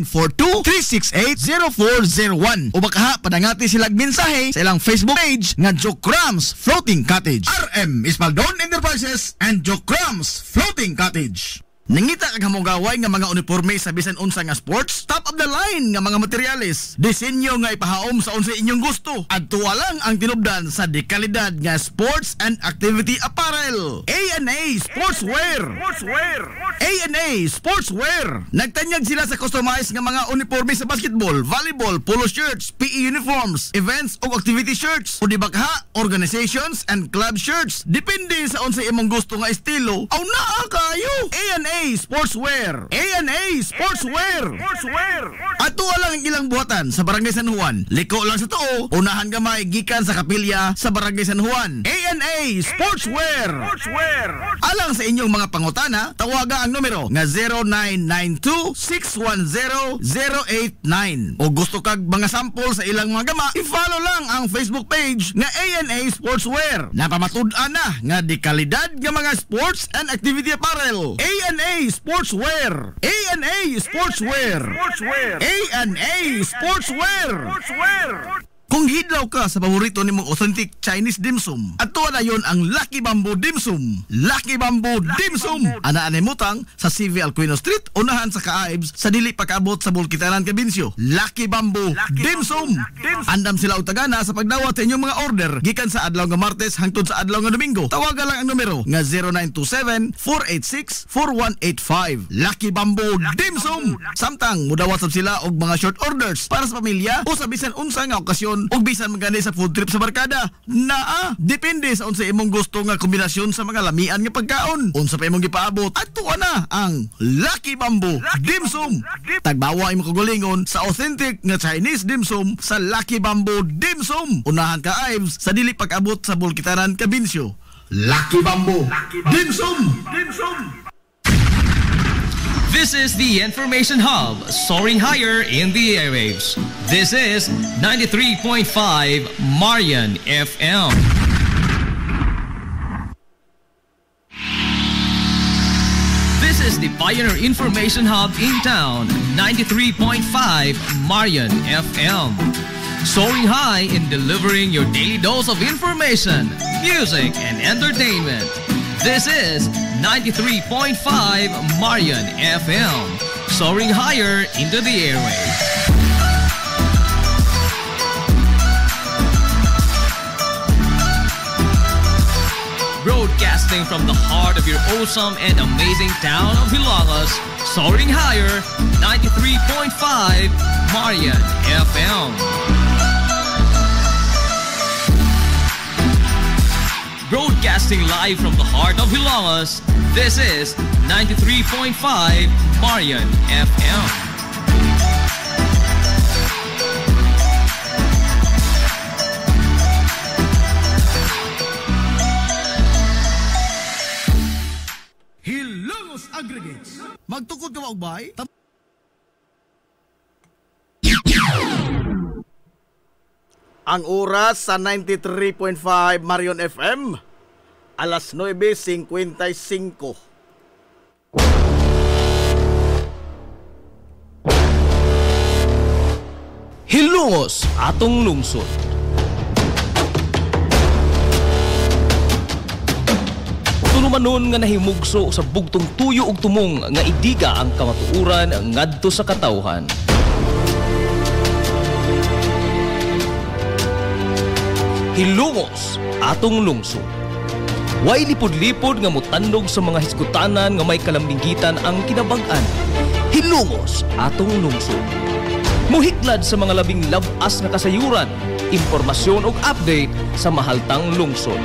Speaker 2: 0942-368-0401. O baka padangati silang mensahe sa ilang Facebook page nga Jokrams Floating Cottage. RM Espaldon Enterprises and Jokrams Floating Cottage. Nangita kag hamugaway nga mga uniforme sa bisan unsa nga sports, top of the line nga mga materyales, disenyo nga ipahaom sa unsa inyong gusto. Adto lang ang tinubdan sa dekalidad nga sports and activity apparel. A&A Sportswear. A&A Sportswear. Nagtanyag sila sa customized nga mga uniforme sa basketball, volleyball, polo shirts, PE uniforms, events ug activity shirts, o di ba ka, organizations and club shirts. Depende sa unsa imong gusto nga estilo. Aw naa kayo. A&A Sportswear. A&A Sportswear. Ato lang ang ilang buhatan sa Barangay San Juan. Liko lang sa tuo, unahan gamay gikan sa kapilya sa Barangay San Juan. A&A Sportswear. Alang sa inyong mga pangutana, tawaga ang numero nga 0992-610-089. O gusto kag mga sample sa ilang mga gama, i-follow lang ang Facebook page nga A&A Sportswear. Napamatud-an na nga di kalidad nga mga sports and activity apparel. A&A Sportswear. A&A Sportswear. A&A Sportswear. Kung hidlaw ka sa paborito nimong authentic Chinese dim sum, ato na yon ang Lucky Bamboo Dim Sum. Lucky Bamboo Dim Sum. Ana mutang sa CV Alcuino Street, unahan sa Kaaibs sa dili pagkaabot sa Bulkitanan, Cabinsyo. Lucky Bamboo Dim Sum. Andam sila og tagana sa pagdawat sa inyong mga order gikan sa adlaw nga Martes hangtod sa adlaw nga Domingo. Tawagan lang ang numero nga 0927-486-4185. Lucky Bamboo Dim Sum. Samtang mudawat sab sila og mga short orders para sa pamilya o sa bisan unsa nga okasyon ug bisan magani sa food trip sa barkada. Naa, depende sa unsa imong gusto nga kombinasyon sa mga lamian nga pagkaon. Unsa pa imong gipaabot, adto na ang Lucky Bamboo Dim Sum. Tagbawa imong kagulingon sa authentic nga Chinese dim sum sa Lucky Bamboo Dim Sum. Unahan ka Ives sa dili pag-abot sa Bulkitanan, Cabinsyo. Lucky Bamboo Dim Sum.
Speaker 1: This is the Information Hub, soaring higher in the airwaves. This is 93.5 Marian FM. This is the Pioneer Information Hub in town, 93.5 Marian FM. Soaring high in delivering your daily dose of information, music, and entertainment. This is 93.5 Marian FM, soaring higher into the airwaves. Broadcasting from the heart of your awesome and amazing town of Hilagas, soaring higher, 93.5 Marian FM. Broadcasting live from the heart of Hilagas, this is 93.5 Marian FM.
Speaker 2: Hilongos Aggregates. Magtukod ka magbay? Ang oras sa 93.5 Marion FM, alas 9:55.
Speaker 1: Hilongos, atong lungsod. Tulumanon nga nahimugso sa bugtong tuyo ug tumong nga idiga ang kamatuuran ngadto sa katawhan. Hilongos, atong lungsod. Way lipod-lipod nga mutandog sa mga hiskutanan nga may kalambingitan ang kinabag-an. Hilungos atong lungsod. Muhiklad sa mga labing labas nga kasayuran, impormasyon ug update sa mahaltang lungsod.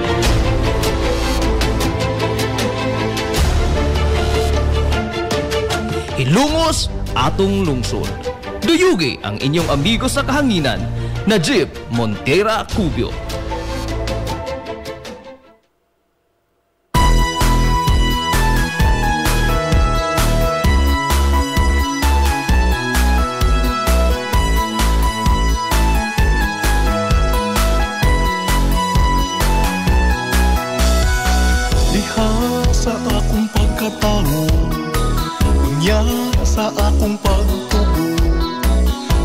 Speaker 1: Hilungos atong lungsod. Duyugi ang inyong amigo sa kahanginan, Najib Montera Cubio.
Speaker 5: Diha sa akong pagkatao, unya sa akong pagtubo,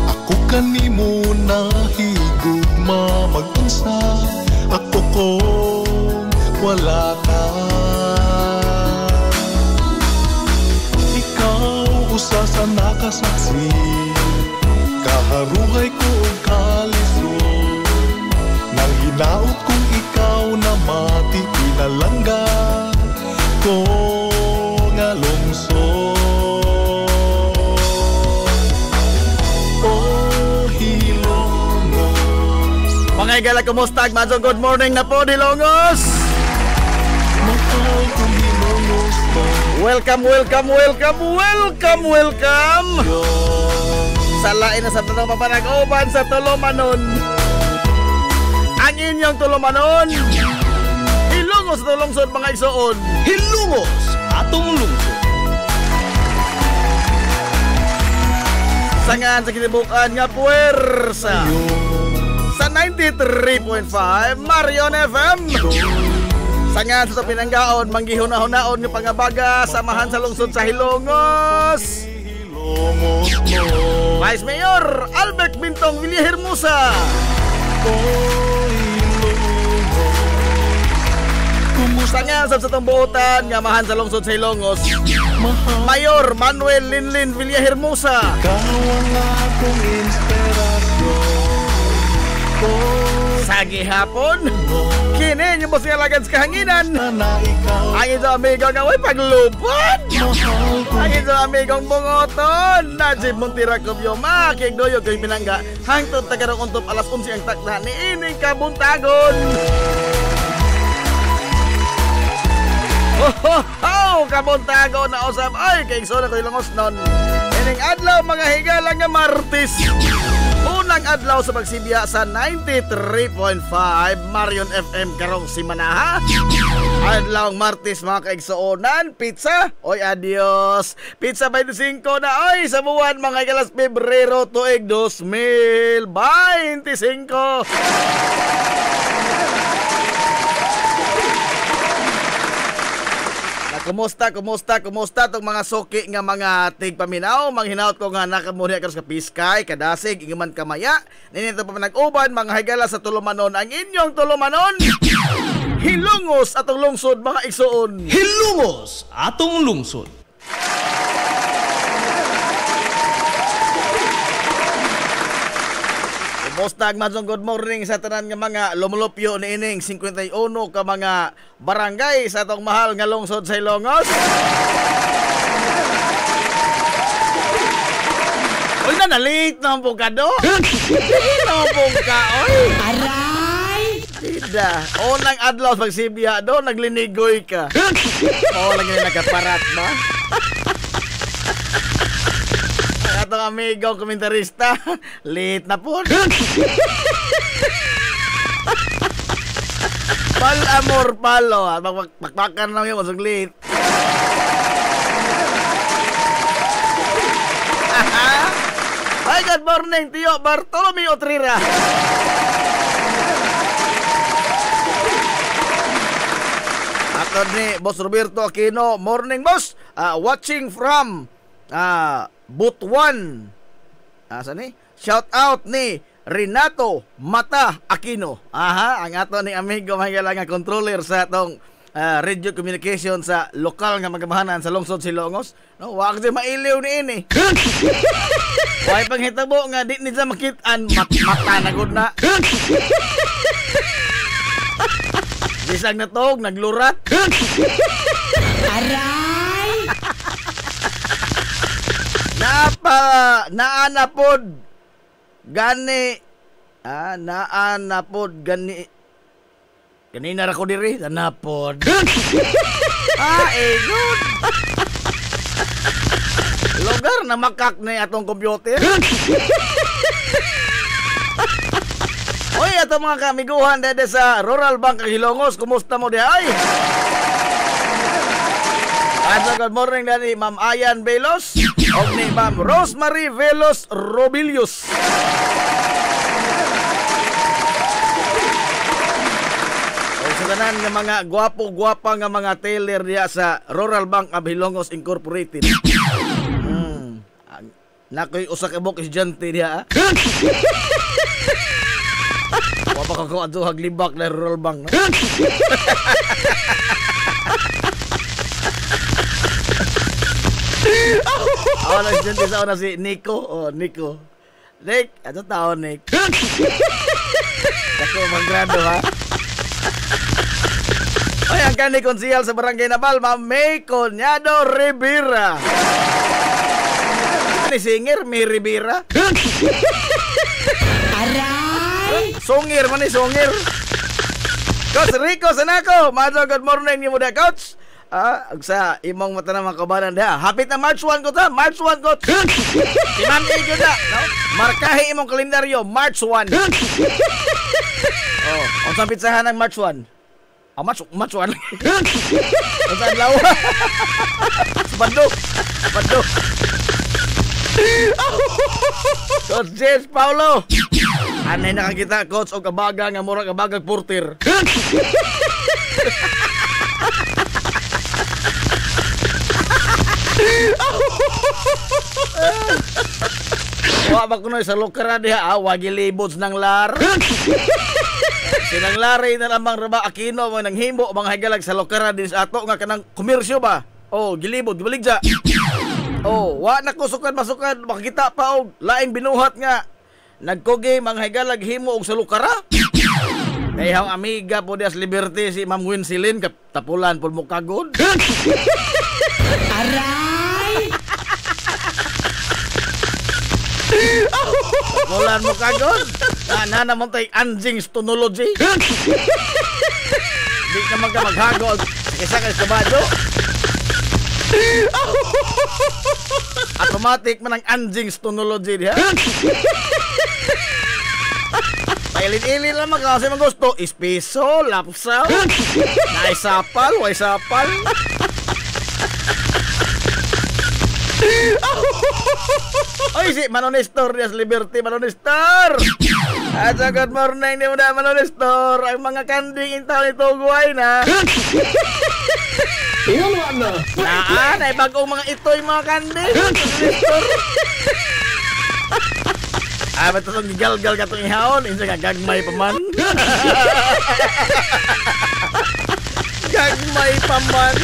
Speaker 5: ako kanimo nahigugma mag-unsa, ako kung wala ka. Ikaw usa sa nakasaksi, kaharuhay ko og kalisod, nang hinaot kong ikaw na mati pinalangga ko nga lungsod.
Speaker 2: Mga igala, kumusta? Magmadzong good morning na po, Hilongos! Welcome, welcome, welcome, welcome, welcome! Sa lain na sa tanong mapanag-uban sa Tulumanon. Ang inyong Tulumanon, Hilongos sa lungsod, mga igsoon.
Speaker 1: Hilungos atong lungsod.
Speaker 2: Sangan sa kinibukan nga puwersa sa 93.5 Marion FM. Sangan sa pinanggaon, manggihuna-hunaon ng pangabaga, samahan sa lungsod sa Hilongos. Vice Mayor Albert Bintong Villahermosa. Sangan sa tambuotan nga mahan sa lungsod sa Hilongos, Mayor Manuel Linlin Villahermosa. Sa gihapon, kini yung boss nga lagad sa kahanginan. Ang ito amigo nga way paglupad. Ang ito amigong bungoton, Najib Montera Cubio, makigdoyo kay pinangga. Hangtod tagarong untop alas 11 ang takna ni ining kabuntagon. Kabuntagon na usap. Ay, kay so na ko ilangos nun. Ining adlaw mga higala nga Martes. Unang adlaw sa pagsibya sa 93.5 Marion FM karong simana. Adlaw Martes mga kaigsuonan. Pizza? Oy, adios. Pizza 25 na oy sa buwan mga ikalas Pebrero tuig 2025. Kumusta tong mga suki nga mga tigpaminaw, manghinaot ko nga nakamuri karon sa piskay, kadasig, ingaman kamaya. Ninito pa nag-uban mga higala sa Tulumanon, ang inyong Tulumanon. Hilungos atong lungsod mga igsuon.
Speaker 1: Hilungos atong lungsod.
Speaker 2: Kumusta magmadzong good morning sa tanan nga mga lumulupyo ni ining 51 ka mga barangay sa atong mahal nga lungsod sa Hilongos. Oy na nalit na po ka do. Na po ka oy. Aray. Tida, unang adlaw pagsibya do naglinigoy ka. O lagi nakaparat ba? Atong amigo komentarista, late na po. Pal amor palo, magpakpakan lang yung masag late. Hi, good morning, Tio Bartolomeo Trira. Ato ni Boss Roberto Aquino, morning boss, watching from Butuan. Asa ni? Shout out ni Renato Mata Aquino. Aha, ang ato ni amigo mahigala nga controller sa atong radio communication sa lokal nga magamahanan sa lungsod Hilongos. No, wa kasi mailiw ni ini. Way panghitabo nga di nila makit-an mata na gud na.
Speaker 6: Bisag na tog, naglurat.
Speaker 7: Aray!
Speaker 6: Naanapod gani. Naanapod gani. Kanina ra ko diri, naanapod. Good. Lugar na makak na atong computer. Oy, ato mga kamiguhan dede sa Rural Bank ang Hilongos, kumusta mo di ay? Good morning na ni Ma'am Ayan Velos o ni Ma'am Rosemary Velos Robilius. O sa tanan nga mga gwapo-gwapa nga mga teller diya sa Rural Bank of Hilongos Incorporated. Nakoy usa ka bok estudyante diya. Wapa ka ko ato haglibak na Rural Bank. No? Ako na estudyante sa una si Nico. Nico. Nick, ato tao Nick. Dako maggrado ha. Ay, ang kani konsihal sa Barangay Nabal, Ma'am May Conyado Rivera. Ni singer May Rivera.
Speaker 7: Aray!
Speaker 6: Songir man ni songir. Coach Rico Sanako, madto good morning ni mo da coach. Sa imong mata na makabanan da. Hapit na March 1 ko ta, March 1 coach. Iman ego da, no? Markahe imong kalendaryo March 1. Unsa pitsahan ng March 1? March 1. Unsa adlaw? Sabado. Coach James Paulo. Anay nakakita coach o kabaga nga mura kabagag porter. Wa ba kuno sa lokara diha wagi libods ng lar. Sinang lari na lamang raba Aquino mo nang himo mga higalag sa lokara din sa ato nga kanang komersyo ba. Gilibod gibaligja. Wa na ko sukan masukan makita pa og laing binuhat nga nagkoge mga higalag himo og sa lokara. Kaya amiga po dias Liberty si Ma'am Winsilin tapulan pud mo kagod.
Speaker 7: Aray!
Speaker 6: Tapulan mo kagod. Na naman tay anjing stonology. Di naman ka maghagod isa ka sabado. Automatic man ang anjing stonology diha. Pailin-ilin lang kasi man gusto. Ispiso, lapsaw, naisapal, waisapal. Oy, si Manonestor Dias Liberty, Manonestor. At good morning ni Muda Manonestor. Ang mga kanding intaw ni Tuguay na.
Speaker 2: Iyan na.
Speaker 6: Ay bagong mga ito'y mga kanding. Manonestor. Ba't itong gigalgal ka itong ihawon? Hindi nga gagmay pa man. Gagmay pa man.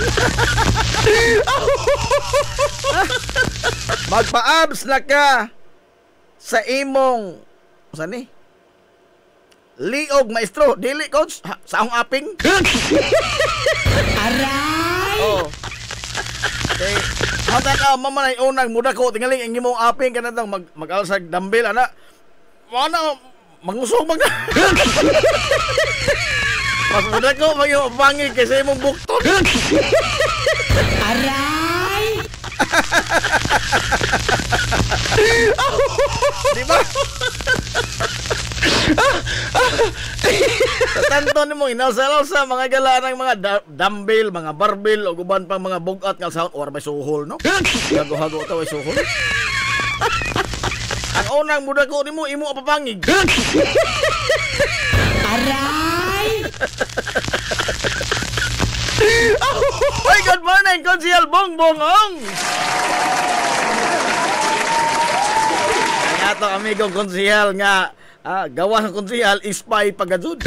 Speaker 6: Magpa-abs na ka sa imong saan ni? Liog maestro. Dili coach sa akong aping.
Speaker 7: Aray!
Speaker 6: Okay. Hatan mamanay unang muda ko tingaling ang imong aping kanang mag-alsag dumbbell ana. Mana mangusog mag. Mas muda ko magpangi kasi imong bukton.
Speaker 7: Aray!
Speaker 6: Di ba? Tanto ni mo inalsa-alsa mga gala ng mga dumbbell, mga barbell o guban pang mga bugat nga sound or may suhol no. Gago-hago ta may suhol. Ang unang muda ko nimo imo papangig.
Speaker 7: Aray!
Speaker 6: Ay, good morning, Konsihal Bongbongong! Ang ato amigong konsihal nga gawa ng konsihal ispay pagadud.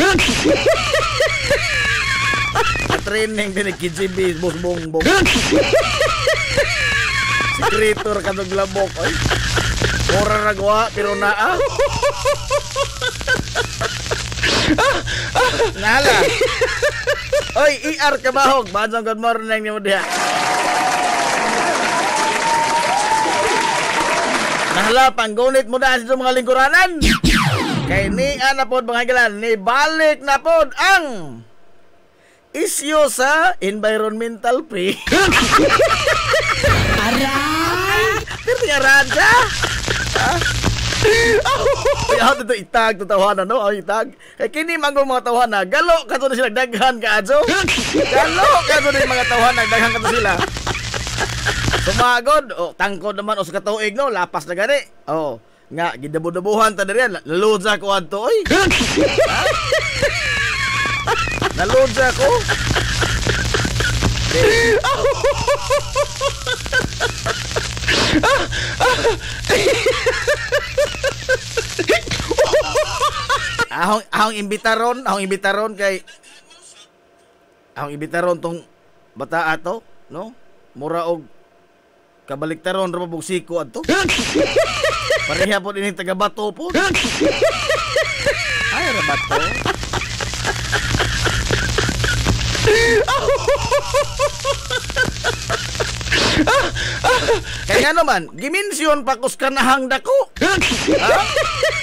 Speaker 6: Training din ni KGB, Boss Bongbong. Sekretor kadog labok. Ay, mura ragwa, pero naa. Nala. Oy, ER Kabahog, Bansang good morning niyo diha. Nahala, panggunit mo na sa mga lingkuranan. Kay ni ana pod mga higalan, ni balik na pod ang isyu sa environmental fee.
Speaker 7: Aray!
Speaker 6: Pero nga radya. Kaya ito itag, tatawanan, no? Ang itag. Kaya kini mangong mga tawanan, galo ka to na sila, daghan ka adso. Galo ka to na yung mga tawanan, daghan ka to sila. Sumagod, tangkod naman, o sa katuig, no? Lapas na gani. Nga, gidabu-dabuhan ta na rin. Naludza ko adto, oy. Naludza ko. Ahong imbitaron kay tong bata ato, no? Mura og kabaliktaron ra pag siko adto. Pareha po ini taga Bato po. Ay ra Bato. Kaya naman, giminsyon pa kus kanahang dako.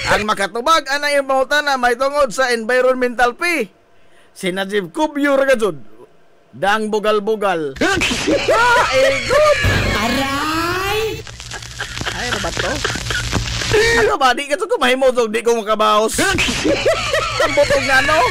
Speaker 6: Ang makatubag ana yung pangutana may tungod sa environmental fee. Si Najib Kubyo ra gud. Dang bugal-bugal. Good.
Speaker 7: Aray!
Speaker 6: Ay, ano ba to? Ano ba? Di ka ito kumahimotog, di ko makabaos. Ang butog nga, no?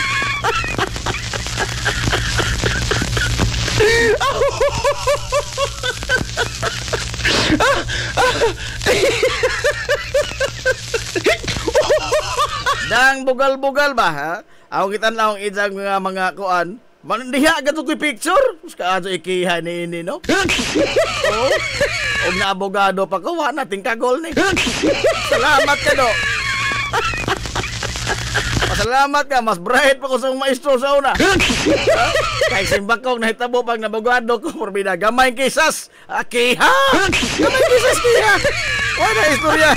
Speaker 6: Dang bugal-bugal ba, ha? Ako kitan lang ang idzang mga kuan. Mandiha ka ito picture. Ska ato ikiha ni ini, no? Oo. Og na abogado pa ko, wala nating kagol ni. Salamat ka, do. Pasalamat ka, mas bright pa ko sa maestro sa una. Kay simbakong nahitabo pag nabogado ko, porbida, gamay kisas. Kiha! Gamay kisas, kiha! Wala istorya.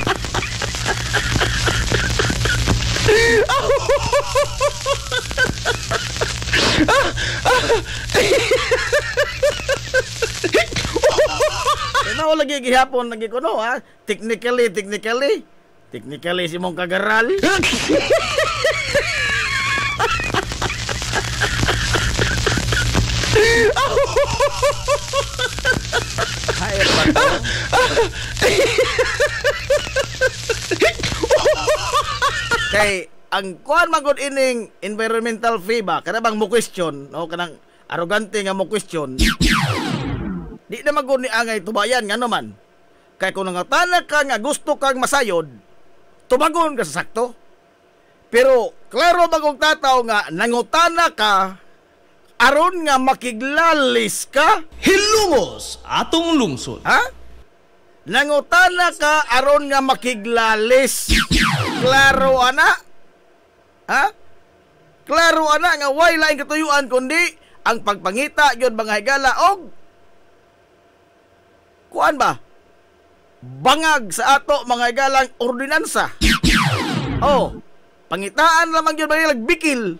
Speaker 6: Ano lagi gihapon lagi ko no ha? Technically si mong kagaral. Hay bato. Kay ang kuan magod ining environmental fee ba kada bang mo question no kanang arrogante nga mo question. Di na magod ni angay tubayan nga naman. Kay kung nangatana ka nga gusto kang masayod, tumagon ka sa sakto. Pero klaro bagong tataw nga nangutana ka aron nga makiglalis ka,
Speaker 1: Hilumos atong lungsod.
Speaker 6: ha? Nangutana ka aron nga makiglalis. Klaro ana? Ha? Klaro ana nga way laing katuyuan kundi ang pagpangita gyud mga higala og kuan ba? Bangag sa ato mga higalang ordinansa. Pangitaan lamang gyud ba bikil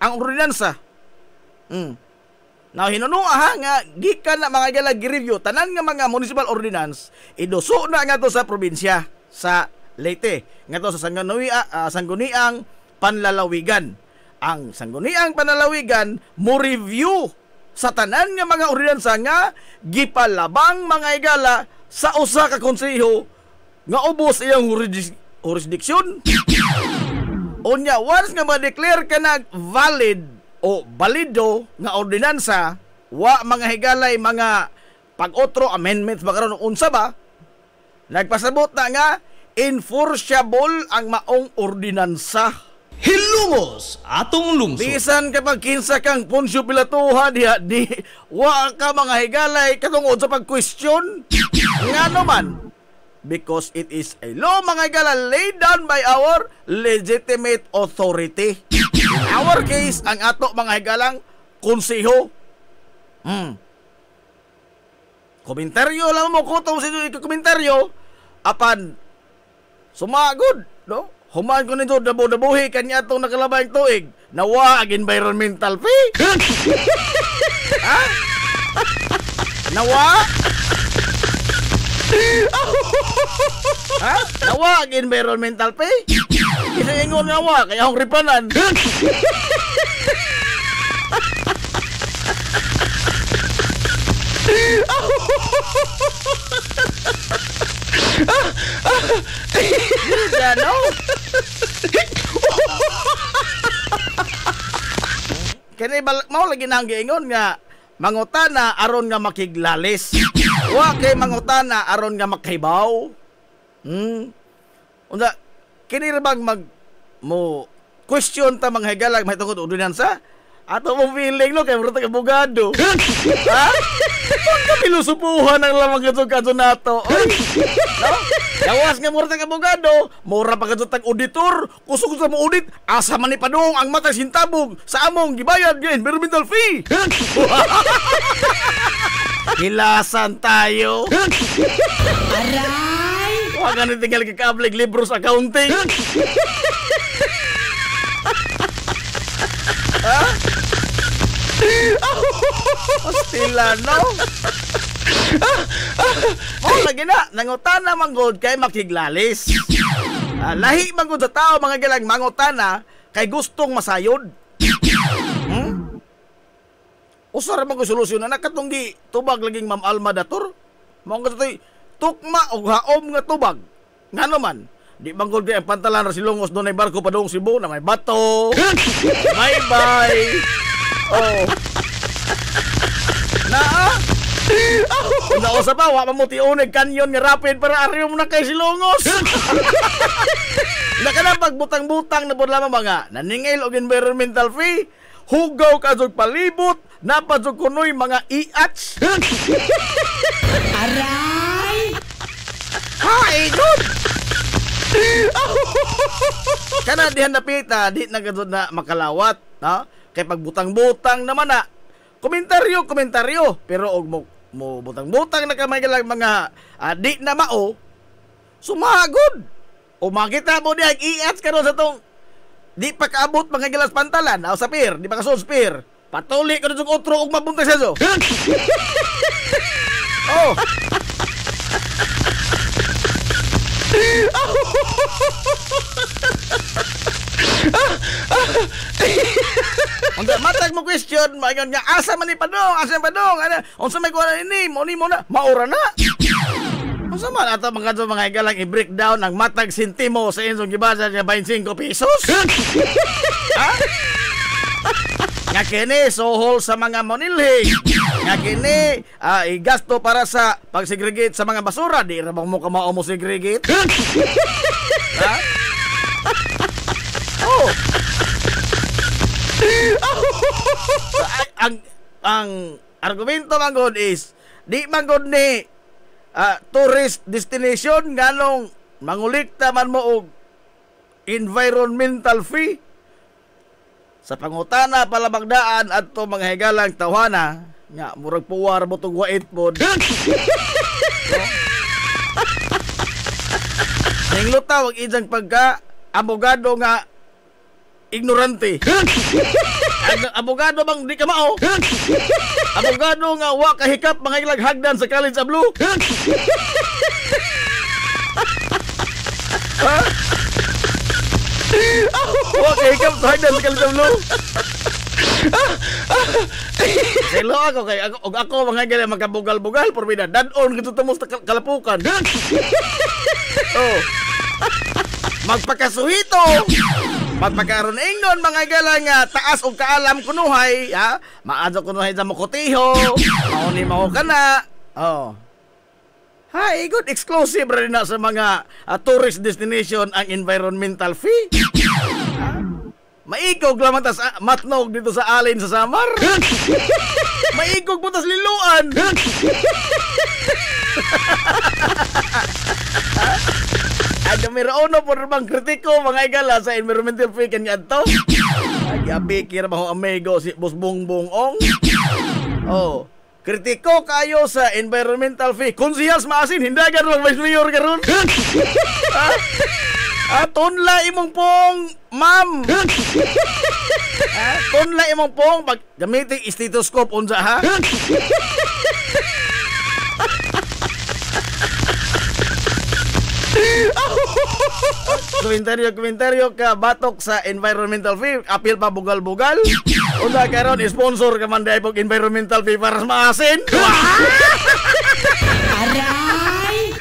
Speaker 6: ang ordinansa. Now hinunua ha nga gikan na mga higala gi-review tanan nga mga municipal ordinance iduso na nga to sa probinsya sa Leyte nga to sa sangguniang panlalawigan. Ang sangguniang panlalawigan mo review sa tanan nga mga ordinansa nga gipalabang mga higala sa usa ka konseho nga ubos iyang jurisdiction. Unya once nga ma-declare ka na valid o balido nga ordinansa, wa mga higalay mga pag-otro amendments ba karon unsa ba? Nagpasabot na nga enforceable ang maong ordinansa.
Speaker 1: Hilumos atong lungsod.
Speaker 6: Bisan kapag kinsa kang Poncio Pilatuha di wa ka mga higalay katungod sa pag-question. Nga naman, because it is a law mga higala laid down by our legitimate authority. In our case, ang ato mga higalang konseho. Komentaryo lang mo ko itong komentaryo apan sumagod, no? Human ko nito dabo-dabuhi kanya itong nakalabay tuig. Nawa ang environmental fee. Ha? Nawa? Ha? Nawa ang environmental fee? Isa ingon nawa, kaya akong ripanan. Ano? Kani mau lagi nang giingon nga mangutana aron nga makiglalis. Wa kay mangutana aron nga makahibaw. Unda kini ra bang mo question ta mga higalag may tungod ordinansa? Ato mong feeling no kay murag abogado. Ha? Pagka pilusupuhan ang lamang kadto nato. Oy. No? Yawas nga murag abogado, mura pa kadto tag auditor, kusog sa mo audit, asa man ni padung ang mata sintabog sa among gibayad nga environmental fee. Hilasan tayo.
Speaker 7: Aray!
Speaker 6: Wa ganit tinggal kikablig libros accounting. Ha? Hostila, no? Oh, lagi na. Nangutana manggod kay makiglalis. Lahi manggod sa tao, mga galang mangutana kay gustong masayod. Usara man ko solusyon na katunggi tubag laging Ma'am Alma Dator. Mao to'y tukma o haom nga tubag. Ngano man? Di manggod kay ang pantalan ra silungos doon ay barko padung Cebu na may bato. Bye-bye. Oh. Una sa pa, wa mamuti unig kanyon nga rapid para ariyo mo na kay silungos. Nakala pagbutang-butang na lamang mga naningil og environmental fee, hugaw ka jud palibot, napajud kunoy mga iats.
Speaker 7: Aray!
Speaker 6: Hi, good. Kana dihan napita, di na gud na makalawat, ha? Kay pagbutang-butang naman na. Komentaryo, pero og mo butang-butang na kamay lang mga di na mao. Sumagod. O makita mo di ang iats karon sa tong di pa kaabot mga gilas pantalan, o sa pier, di pa kasul spear. Patuli ka sa otro og mabuntay sa so. Oh. Unda matag mo question, mayon nga asa man ni padong, asa padong, ana, unsa may kuha ini, mo na, maura na. Unsa man ato mga higalang i-breakdown ang matag sentimo sa inyong gibasa nga 25 pesos? Ha? Nga kini sohol sa mga monilhing. Nga kini igasto para sa pag-segregate sa mga basura. Di ra bang mo kamao mo segregate? Ha? Oh. Ang argumento manggod is di manggod ni tourist destination nganong mangulikta man mo og environmental fee sa pangutana palabagdaan adto mga higalang tawhana nya murag puwar mo tong wait pod. Ning lutaw ang ijang pagka abogado nga ignorante. Abogado bang di ka mao? Abogado nga wa kahikap mga ilag hagdan sa College of Law. Ha? Wa kahikap sa hagdan sa College of Law. Selo ako kay ako mga gala magkabugal-bugal porbida dadon gito tamos kalapukan. Oh. Magpakasuhito. Magpakaroon ingnon mga gala nga taas og kaalam kunuhay, ha? Maadto kunuhay sa mokotiho. Mauni mao kana. Oh. Hi, good exclusive rin na sa mga tourist destination ang environmental fee. Maigog lamang tas matnog dito sa alin sa Samar. Maigog po tas liluan. Ada meron po bang kritiko mga igala sa environmental fee kanya to. Agabi kira ba ho amigo si Boss Bongbong Ong. Oh, kritiko kayo sa environmental fee. Konsihals maasin hindagan lang vice mayor karon. Tunla imong pong, ma'am. Tunla imong pong pag gamitin stethoscope unsa ha. Komentaryo ka batok sa environmental fee, apil pa bugal-bugal. Una karon sponsor ka man dai pag environmental fee para sa maasin.
Speaker 7: Aray!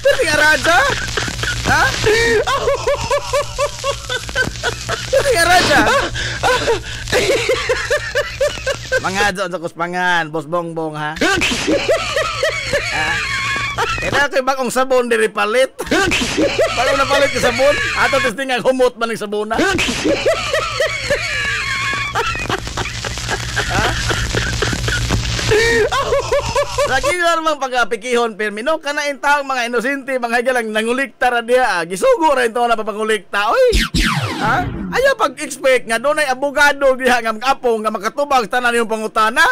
Speaker 6: Pwede nga raja? Pwede nga raja? Mga dyan sa kuspangan, Boss Bongbong ha? Kaya ko bagong sabon diri palit. Bagong napalit yung sabon. Ato testing nga humot man ng sabon na. Lagi nga naman pag-apikihon permino kanain taong mga inosente mga higalang nangulikta ra diha. Gisugo ra ito na papangulikta. Oy. Ayaw pag-expect nga doon ay abogado diha nga mag-apong nga makatubag tanan yung pangutana.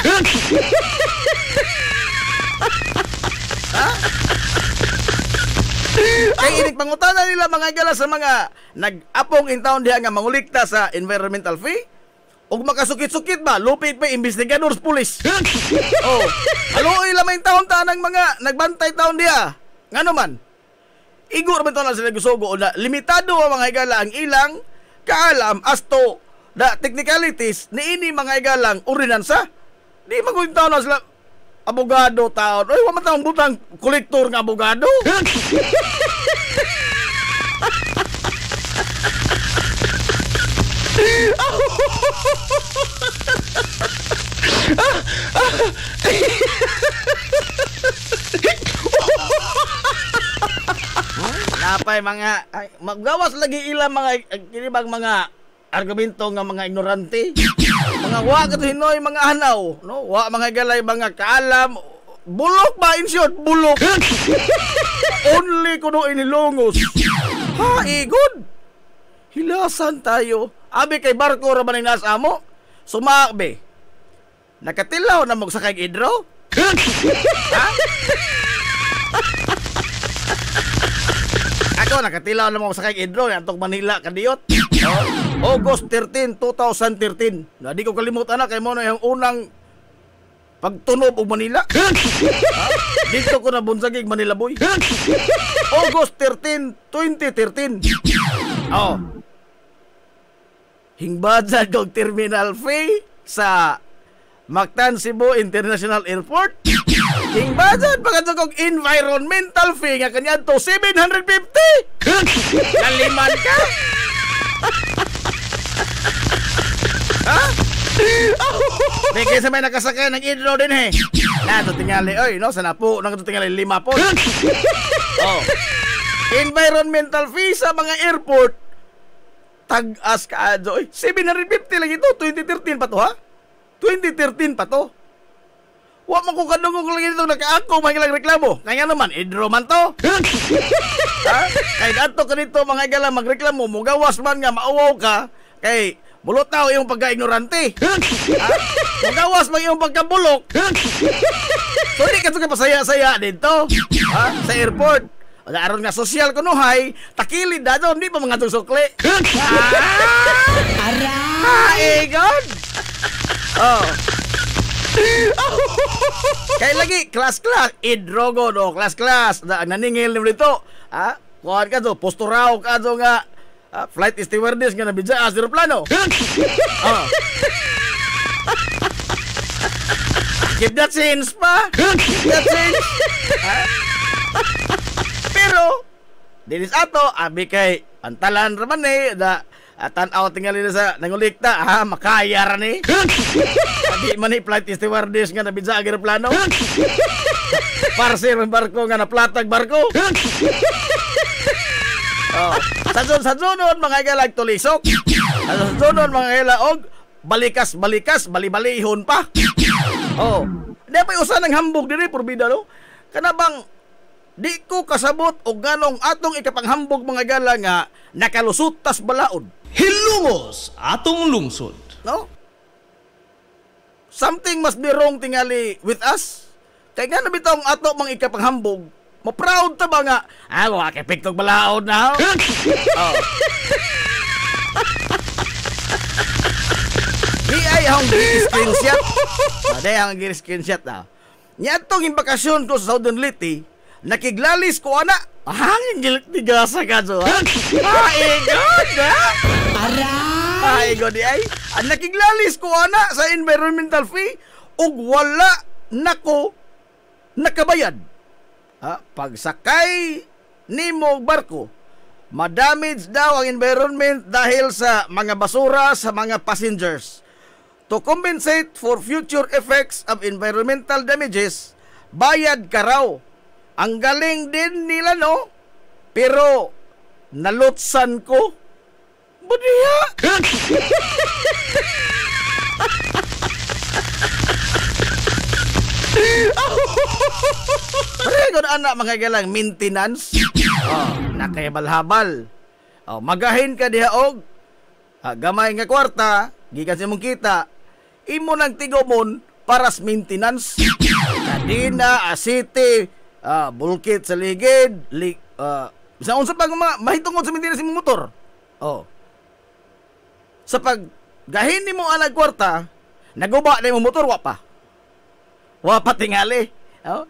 Speaker 6: Kaya inig pangutana nila mga higala sa mga nag-apong in town diha nga mangulikta sa environmental fee. Og makasukit-sukit ba, lupit pa investigador pulis. Aluoy lamay taon tanang mga nagbantay taon diha. Ngano man? Igor man taon sila gusugo na limitado ang mga higala ang ilang kaalam as to the technicalities ni ini mga higalang ordinansa. Di maguntaw na sila abogado taon. Oy, wa man taong butang kolektor nga abogado. Napay mga maggawas lagi ilang mga kinibang mga argumento nga mga ignorante. Mga wa kato hinoy mga anaw, no? Wa mga galay mga kaalam. Bulok ba in short? Bulok. Only kuno inilungos. Igod. Hilasan tayo. Abi kay barko ra man ning nasa amo. Sumakbe. Nakatilaw na magsakay idro? Ako nakatilaw na magsakay idro antong Manila kadiyot. August 13, 2013. Na di ko kalimutan na kay mo na yung unang pagtunob og Manila. Dito ko na bunsagig Manila boy. August 13, 2013. Hingbadsan kong terminal fee sa Mactan Cebu International Airport. Hingbadsan pagkatsa kong environmental fee nga kanyan to 750. Kaliman ka? Bigay sa may nakasakay ng idro din he. Nato tingali oy no sana po nang tingali 5 po. Environmental fee sa mga airport tag-as ka adyo. 750 lang ito. 2013 pa to ha? 2013 pa to. Wa man ko kadungog lang ito nakaako mga ilang reklamo. Kaya naman idro man to. Kay adto kanito mga igala magreklamo mugawas man nga mauwaw ka kay bulutaw yung pagka-ignorante. Mugawas man yung pagkabulok. So di ka ito pasaya-saya dito sa airport. Aron nga social kunuhay, takilid na doon, di pa mga sukli.
Speaker 7: Aray!
Speaker 6: God! Kaya lagi, class, idrogo do, class, naningil nimo dito. Kuhan ka do, posturaw ka do nga, flight stewardess nga nabidya sa aeroplano. Keep that sense pa. Keep that sense. Pero dinis ato abi kay antalan ra man da tan-aw tingali na sa nangulikta makaya ra ni. Abi man ni flight stewardess nga nabidsa ag aeroplano. Parcel ng barko nga naplatag barko. Sa sunod mga galag tulisok. Sa sunod mga galag balikas bali-balihon pa. Di pa usa ng hambog diri porbida no. Kana bang di ko kasabot og ganong atong ikapanghambog mga gala nga nakalusot tas balaod.
Speaker 1: Hilungos atong lungsod.
Speaker 6: No? Something must be wrong tingali with us. Kaya nga nabitaw ang ato mga ikapanghambog Mo-proud ta ba nga? Wa kay piktog balaod na. Oh. Di ay akong screenshot. Day ang screenshot na. Nyatong imbakasyon ko sa Southern Leyte, nakiglalis ko ana. Hangin gilit ni gasa ka so. God, ha? Ay, God, ay. Nakiglalis ko ana sa environmental fee ug wala nako nakabayad. Pagsakay nimo og barko, madamage daw ang environment dahil sa mga basura sa mga passengers. To compensate for future effects of environmental damages, bayad ka raw. Ang galing din nila, no? Pero, nalutsan ko. Badiya! Pareho na anak mga galang maintenance. Nakayabalhabal. Magahin ka diha og gamay nga kwarta, gikan sa mong kita, imo nang tigomon para sa maintenance. Kadina, asite, bulkit sa ligid, sa unsa pag mahitungod sa maintenance imong motor. Sa pag gahin nimo ang kwarta, naguba na imong motor wa pa tingali.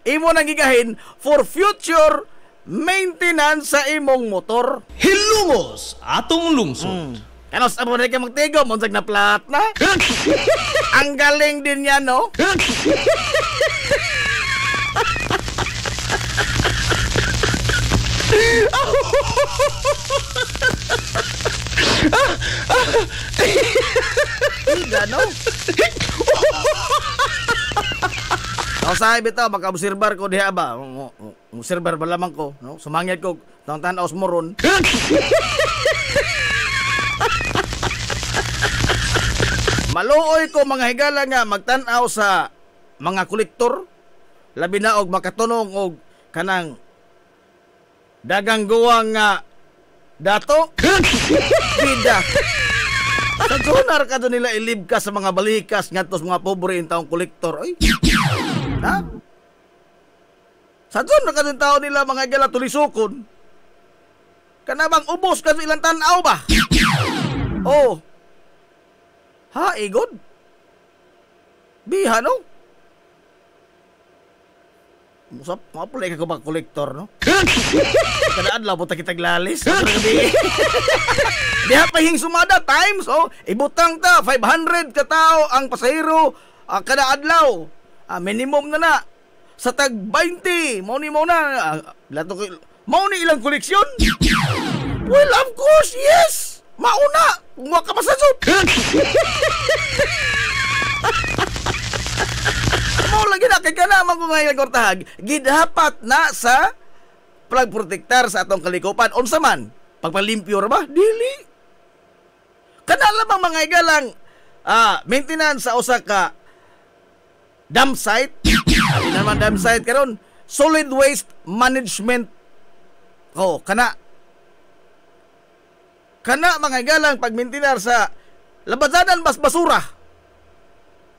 Speaker 6: Imo nang gigahin for future maintenance sa imong motor.
Speaker 1: Hilumos atong lungsod.
Speaker 6: Kanos amo na ka magtigom unsag na plat na. Ang galing din niya, no? Ida, no? Sabi bitaw, makaobserbar ko diha ba? Obserbar ba lamang ko, no? Sumangyad ko tang-tanaw sa moron. Maluoy ko mga higala nga magtan-aw sa mga kolektor, labi na og makatunong og kanang dagang guwang nga dato. Bida. Sa sonar ka doon nila ilib ka sa mga balikas nga tos mga pobre in taong kolektor. Ay. Ha? Sa sonar ka doon tao nila mga higala tulisukon. Kanabang ubos ka sa ilang tanaw ba? Oh. Ha, igod? Biha, no? Musap, mapulay ka ba kolektor, no? Kadaan lang po kita glalis. Diha pa hing sumada times, oh. Ibutang ta, 500 ka tao ang pasahero kada adlaw. Minimum na. Sa tag 20, mo na. Mau ni ilang koleksyon? Well, of course, yes. Mauna, umuha ka masasod. Mau lagi na kay kanamang ko ngayon kortahag. Gidapat na sa pagprotektar sa atong kalikupan. Unsa man, pagpalimpyo ra ba? Dili. Kana lamang mga igalang maintenance sa usa ka dump site. Abi naman dump site karon, solid waste management. Kana mga galang pagmintinar sa labazanan bas basura.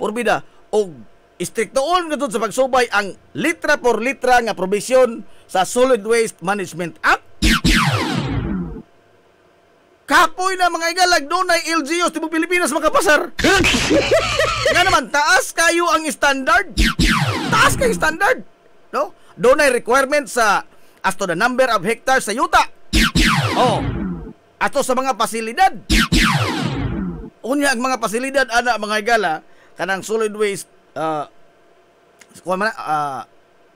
Speaker 6: Porbida og istriktoon gud sa pagsubay ang litra por litra nga provision sa Solid Waste Management Act. Kapoy na mga igalag dunay LGUs tibok Pilipinas makapasar. Nga naman taas kayo ang standard. Taas kayo standard, no? Dunay requirement sa as to the number of hectares sa yuta. Ato sa mga pasilidad. Unya ang mga pasilidad ana mga igala kanang solid waste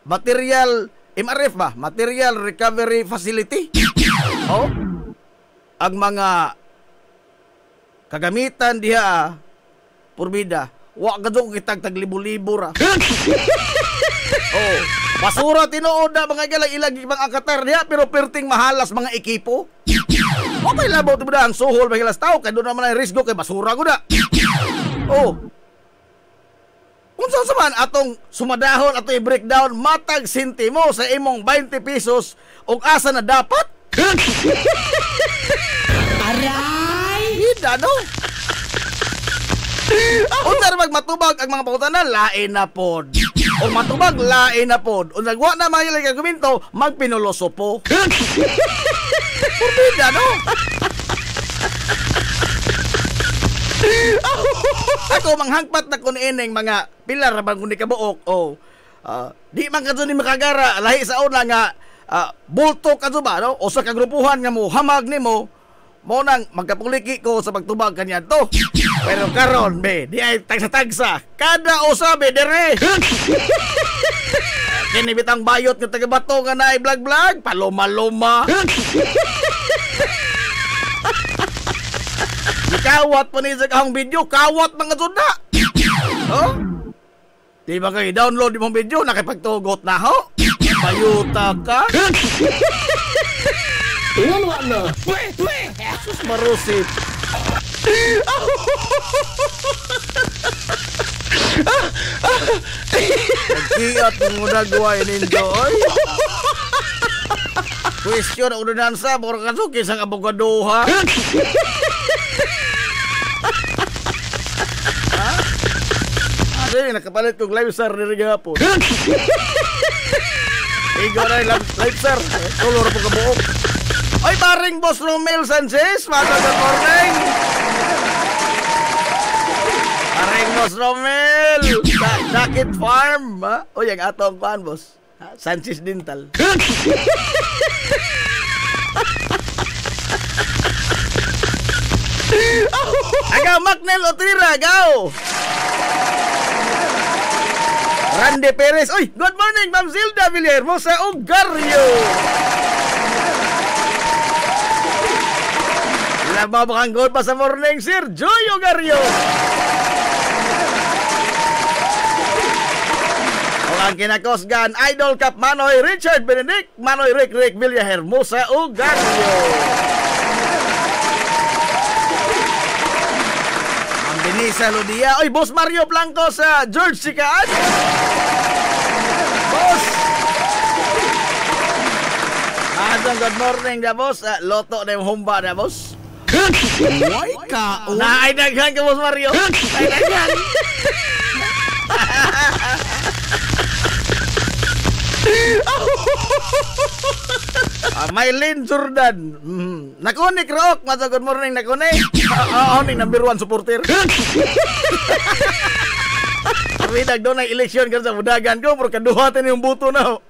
Speaker 6: material MRF ba? Material Recovery Facility. Ang mga kagamitan diha purbida, wa gadto kitag taglibo-libo ra. Basura tinuod na mga igala ilag ibang akatar diha pero perting mahalas mga ekipo. Okay labaw ito ba ang suhol mahilas tao kaya doon naman ang risgo kay basura ko na. Kung saan saman atong sumadahon ato i-breakdown matag sentimo sa imong 20 pesos o asa na dapat?
Speaker 7: Aray!
Speaker 6: Hida no? Untar magmatubag ang mga pangutanan lain na pod. O matubag lain na pod. O nagwa na mga ilang argumento, magpinulosopo. Purbida, no? Ako manghangpat na kun ining mga pilar bang kundi kabuok o di man kadto ni makagara lahi sa una nga bulto kadto ba no o sa kagrupuhan nga mo hamag nimo mo nang magkapuliki ko sa pagtubag kanya to. Pero karon be, di ay tagsa-tagsa. Kada usabe dire. Kini bitang bayot nga taga-Bato nga naay vlog-vlog, paloma-loma. Kawat pa ni sa kahong video, kawat mga tunda. Oh? Di ba kayo download yung video, nakipagtugot na ho? Bayuta ka?
Speaker 7: Ano?
Speaker 6: Sus marusip. Nagkiat mo nagawa ininyo, oy. Question ang unansa, mura ka so, kisang abogado, ha? Ano yung nakapalit kong live sir nila gapon? Igo na yung live sir. Tulor po kabuok. Oy, paring Boss Romel Sanchez, good morning. Paring Boss Romel, Dakit Farm, ha? O, yung atong kuhan, boss. Sanchez Dental. Agaw, Macnel Otira, agaw. Randy Perez, oy, good morning, Ma'am Zilda Villarmosa Ugaryo. Nababakang goal pa sa morning, Sir Joy Ugaryo. O ang kinakosgan, Idol Cup Manoy Richard Benedict, Manoy Rick Villahermosa Ugaryo. Ang Denisa Ludia, oy, Boss Mario Blanco sa George Sikaan. Boss. Good morning na, boss. Loto na yung humba na, boss.
Speaker 2: Why ka?
Speaker 6: Naidaghan ka, Boss Mario. Naidaghan. Maylin Jordan. Nakunik, Rock. Good morning, nakunik. Ning number 1 supporter. Tapi doon ang eleksyon ka sa budagan ko, pero kaduhatan yung buto na.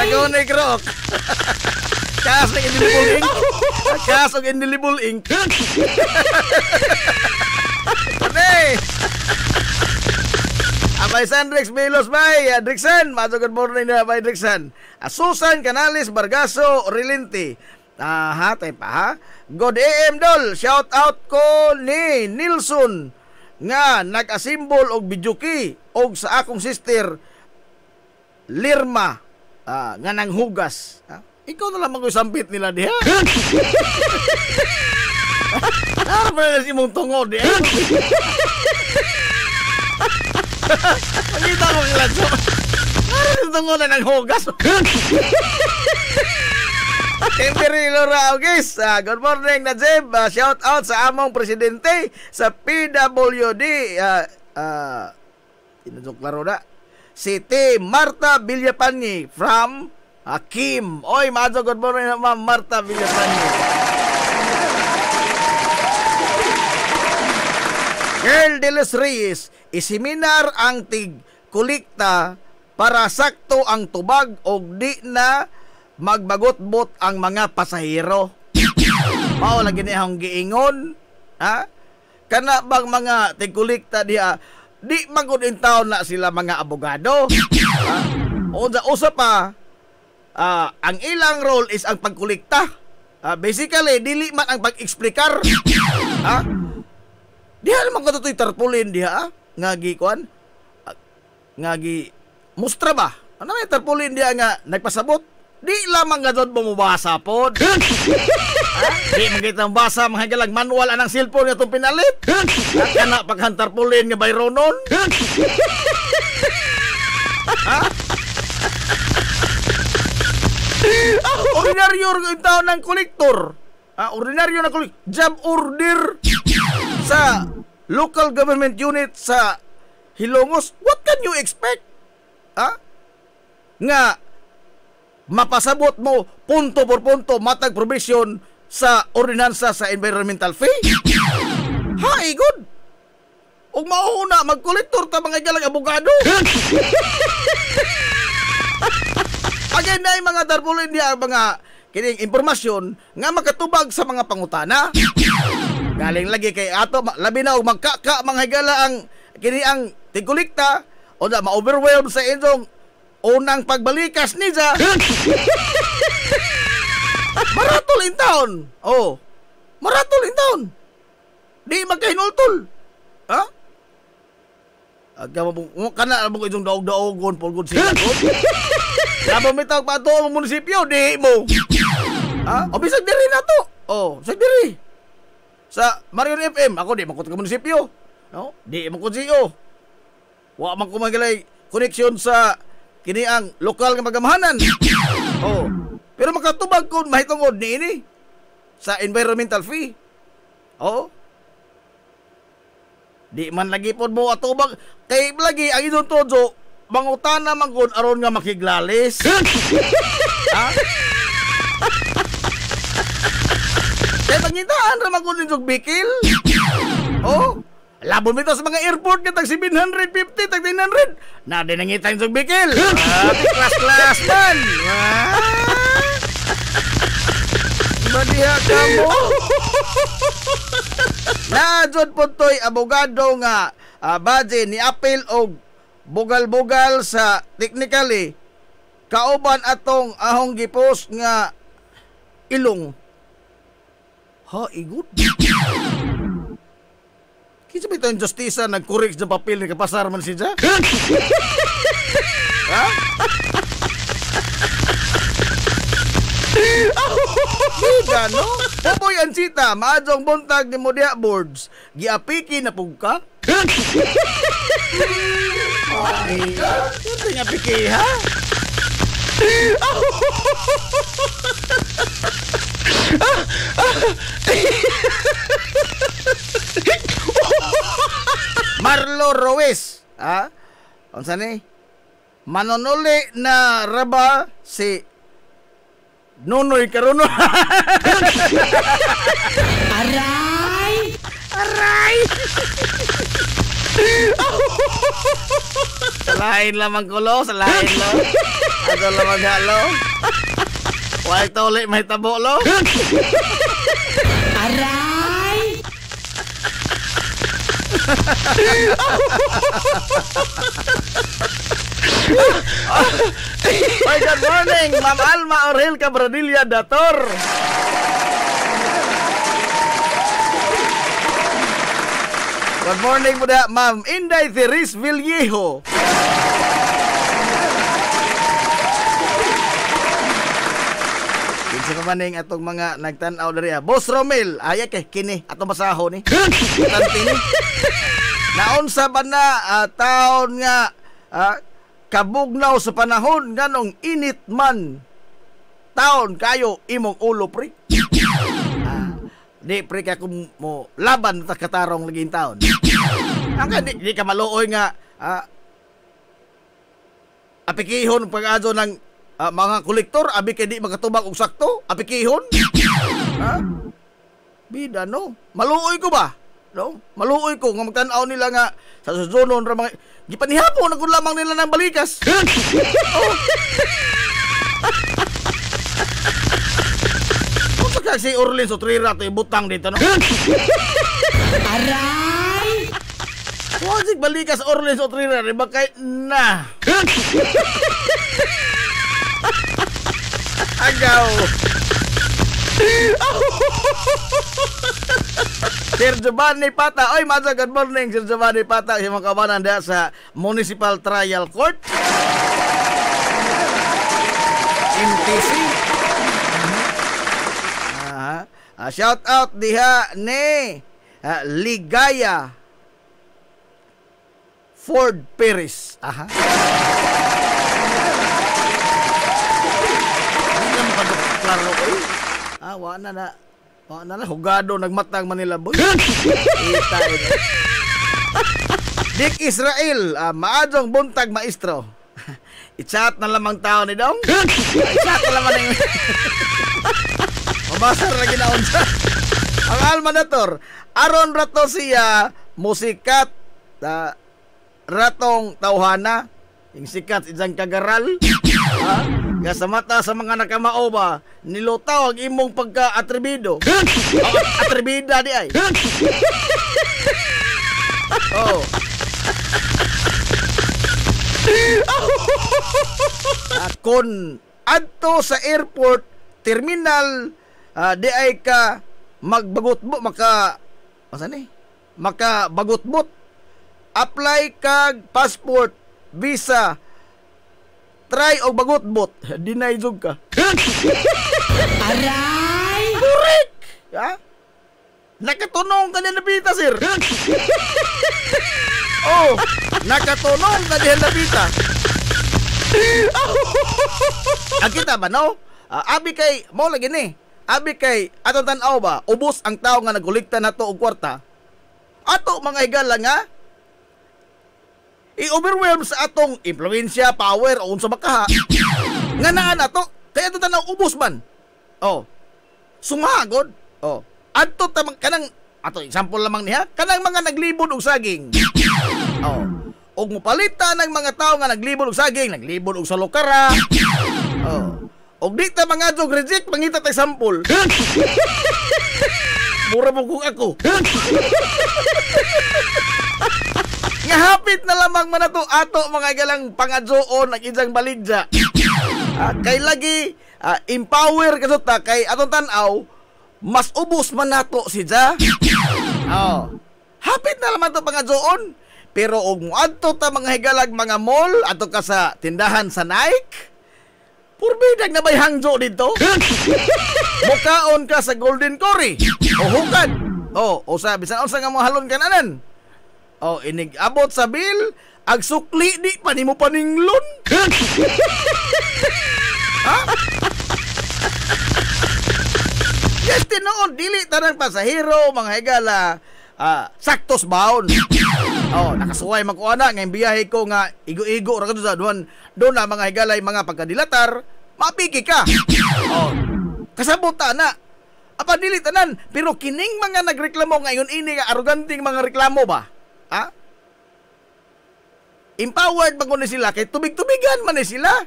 Speaker 6: Nakunik, Rock. Kaas ng indelible ink. Kaas ng indelible ink. Pati. Abay Sandrix Milos bay, Drixan, good morning na bay Drixan. Susan Canales Bargaso Rilente. Tayo pa ha. Good AM Dol, shout out ko ni Nilson nga nag-asimbol og bidyuki og sa akong sister Lirma nga nang hugas. Ikaw na lang mag-usampit nila diha. Ano ba na si mong tungod diha? Pagkita mo nila so. Ano tungod na nang hugas? Temperilo Rao, guys. Good morning, Najib. Shout out sa among presidente sa PWD. Inutuklaro na. City Marta Villapanyi from Kim. Oy, maadto good morning na Ma'am Marta Villapanyi. Girl de los Reyes, isiminar ang tig-kulikta para sakto ang tubag og di na magbagot-bot ang mga pasahero. Mao lagi ni ang giingon, ha? Kana bang mga tig-kulikta diha di magud in taon na sila mga abogado. Usa pa, ang ilang role is ang pagkulikta. Basically, dili man ang pag-eksplikar. Diha naman ko to'y tarpulin diha, ngagi kuan, ngagi mustra ba? Ano may tarpulin diha nga nagpasabot? Di lamang nga doon bumubasa po. Di magkitang basa, mga galag manual anang cellphone nga itong pinalit. Kana paghantar pulin nga bayronon. Ordinaryo yung tao ng kolektor. Ordinaryo na kolektor. Job order sa local government unit sa hilongos, what can you expect? Nga mapasabot mo punto por punto matag provision sa ordinansa sa environmental fee? Hay, good. Ug mauna magkolektor ta mga galang abogado. Again na mga darpulin niya mga kining impormasyon nga makatubag sa mga pangutana. Galing lagi kay ato labi na og magkaka mga higala ang kini ang tigkolekta o na ma-overwhelm sa inyong unang pagbalikas niya. Maratol in town. Oh. Maratol in town. Di magkahinultol. Ha? Aga mo kana mo itong daog-daogon pulgod sila ko. Labo mi tawag pa to ang munisipyo di mo. Ha? O bisag diri na to. Oh, bisag diri. Sa Marion FM ako di makot ka munisipyo. No? Di mo ko CEO. Wa man ko magalay connection sa kini ang lokal nga magamahanan. Oh. Pero makatubag kun mahitungod ni ini sa environmental fee. Oh. Di man lagi pod mo atubag kay lagi ang idon todo mangutana man kun aron nga makiglalis. Ha? Kay pangitaan ra man kun insog bikil. Oh. Labon bitaw sa mga airport nga tag 750 tag 900. Na din nangita insog bikil. Class man. Badiha ka mo. Najod po to'y abogado nga badge ni apil og bugal-bugal sa technically kauban atong ahong gipost nga ilong. Ha, igut. Kinsa ba itong justisa nag-correct sa papel ni kapasar man siya? Ha? Higa, no? Popoy ang sita, maadjong buntag ni Modia Boards. Giapiki na pugka? Ay, ito nga piki, ha? Marlo Ruiz, ha? Unsa ni? Manonuli na raba si Nonoy karon.
Speaker 7: Aray!
Speaker 6: Aray! Salain lamang kulo, salain lo. Ato lamang halo. Wala tole may tabo lo.
Speaker 7: Aray!
Speaker 6: Ay, good morning, Ma'am Alma Orhel Cabradilla Dator. Good morning po na, Ma'am Inday Theris Villejo. Kinsa ka maning atong mga nagtan-aw diri. Boss Romel, ay kay kini atong basaho ni. Tantini. Naunsa ba na taon nga kabugnaw sa panahon nganong init man taon kayo imong ulo pre. Di pre ka kung mo laban ta katarong laging taon. Ang di ka maluoy nga apikihon pag-adto ng mga kolektor abi kay di makatubag og sakto apikihon. Bida no. Maluoy ko ba? No? Maluoy ko nga magtan-aw nila nga sa susunon ra mga gipanihapon na kung lamang nila ng balikas. Oh. Kung sa si Orlin Sotrira ito butang dito, no?
Speaker 7: Aray!
Speaker 6: Kung si balikas Orlin Sotrira, riba kay na. Agaw. Sir Giovanni Pata. Oy, Madza, good morning. Sir Giovanni Pata, si mga kabanan da sa Municipal Trial Court. MTC. Shout out diha ni Ligaya Ford Perez. Aha. Hindi na makadok-klaro ko eh. Wala na hugado nagmatang Manila boy. Ita. Dick Israel, maadong buntag maestro. I-chat na lamang tao ni Dong. I-chat na lamang yung... Mabasar lagi na unsa. Ang almanator, aron rato siya musikat ratong tawhana, yung sikat isang kagaral. Nga sa mata sa mga nakamao ba, nilutaw ang imong pagka-atribido. Atribida di ay. Oh. Kon adto sa airport terminal di ay ka magbagutbo makabagutbot, apply kag passport, visa, try og bagutbot, deny jud ka.
Speaker 7: Aray!
Speaker 6: Correct! Ha? Nakatunong ka na nabita, sir. Oh, nakatunong ka na nabita. Kita ba, no? Abi kay, mo lagi ni. Abi kay, atong tanaw ba, ubos ang tao nga nagulikta na to og kwarta. Ato mga higala nga, i-overwhelm sa atong impluensya, power, o unsa makaha. Nga naa na to, kaya atong tanaw ubos man. Oh, sumagod. Oh, ato tamang kanang, ato example lamang niya, kanang mga naglibod og saging. Oh, og mupalita ng mga tao nga naglibod og saging, naglibod og salokara. Oh, og di ta mga jog reject, mangita tay sample. Mura mo kung ako. Nga hapit na lamang man ato mga galang pangadyoon ang inyang baligya. Kay lagi empower kasota kay atong tanaw mas ubos man nato si Ja. Oh. Hapit na lamang to pangadyoon. Pero og moadto ta mga higalag mga mall ato ka sa tindahan sa Nike. Purbidag na may hangjo dito. Mukaon ka sa Golden Cory. O hukad. O sabi sa unsa nga mo halon kananan. O inig abot sa bill, ag sukli di pa nimo paninglon. Ha? Yes, tinoon dili tanang pasahero mga higala saktos baon. Oh, nakasuway man ko ana nga biyahe ko nga igo-igo ra kadto sa doon na mga higalay mga pagkadilatar, mapiki ka. Oh. Kasabot na. Apa dili tanan, pero kining mga nagreklamo ngayon ini nga aroganting mga reklamo ba? Ha? Empowered ba ni sila kay tubig-tubigan man ni sila.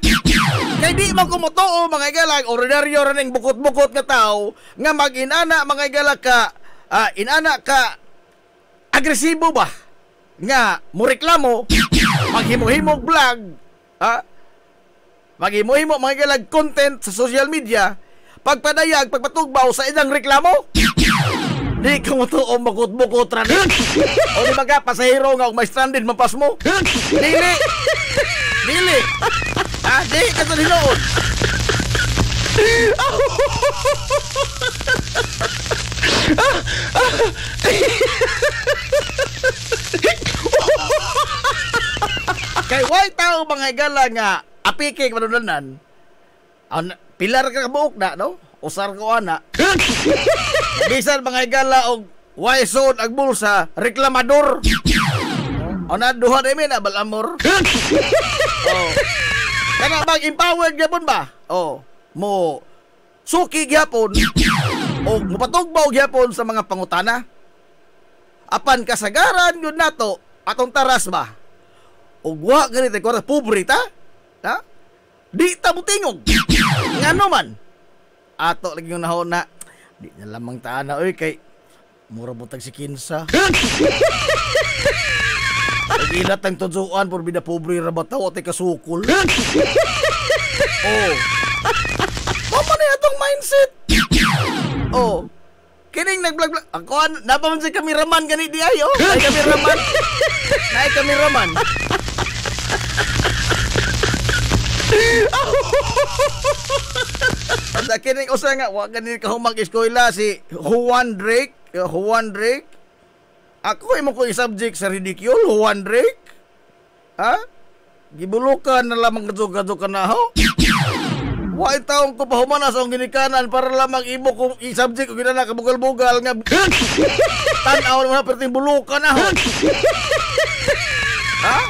Speaker 6: Kay di man kumotoo mga higalay ordinaryo ra ning bukot-bukot nga tao nga mag-inana mga higalay ka inana ka agresibo ba? Nga mo reklamo, maghimo-himog vlog, maghimo-himo mga galag content sa social media, pagpadayag, pagpatugbaw sa ilang reklamo. Di ka mo to o makot-bukot ran. O di ba ka, pasahero nga o may stranded mapas mo. Dili. Di ka sa linoon. Kay why tao mga higala nga apike manunanan pilar ka kabuok na no usar ko ana bisan mga higala og why sod ag bulsa reklamador ana duha na mi na balamor. Oh kana bang empowered gyapon ba mo suki gyapon o mupatugbaw gyapon sa mga pangutana apan kasagaran yun nato atong taras ba o wa ganito ko pobre ta ha di ta mutingog ngano man ato lagi yung nahon na di na lamang taana oy kay mura butag si kinsa ilat ang tudsuan por bida pobre ra bataw at kasukol. Oh mama na atong mindset. Oh kining nag-vlog ako napaman si kameraman gani di ayo ay kameraman Anda kining usa nga wa ganin ka humag eskwela si Juan Drake. Ako imo ko i-subject sa ridicule Juan Drake. Ha? Gibulukan na lamang kadto ka na ho. Wa taong ko pahumanas ang ginikanan para lamang imo kong i-subject og ginana ka bugal-bugal nga tan-aw na perting bulukan na ho. Ha?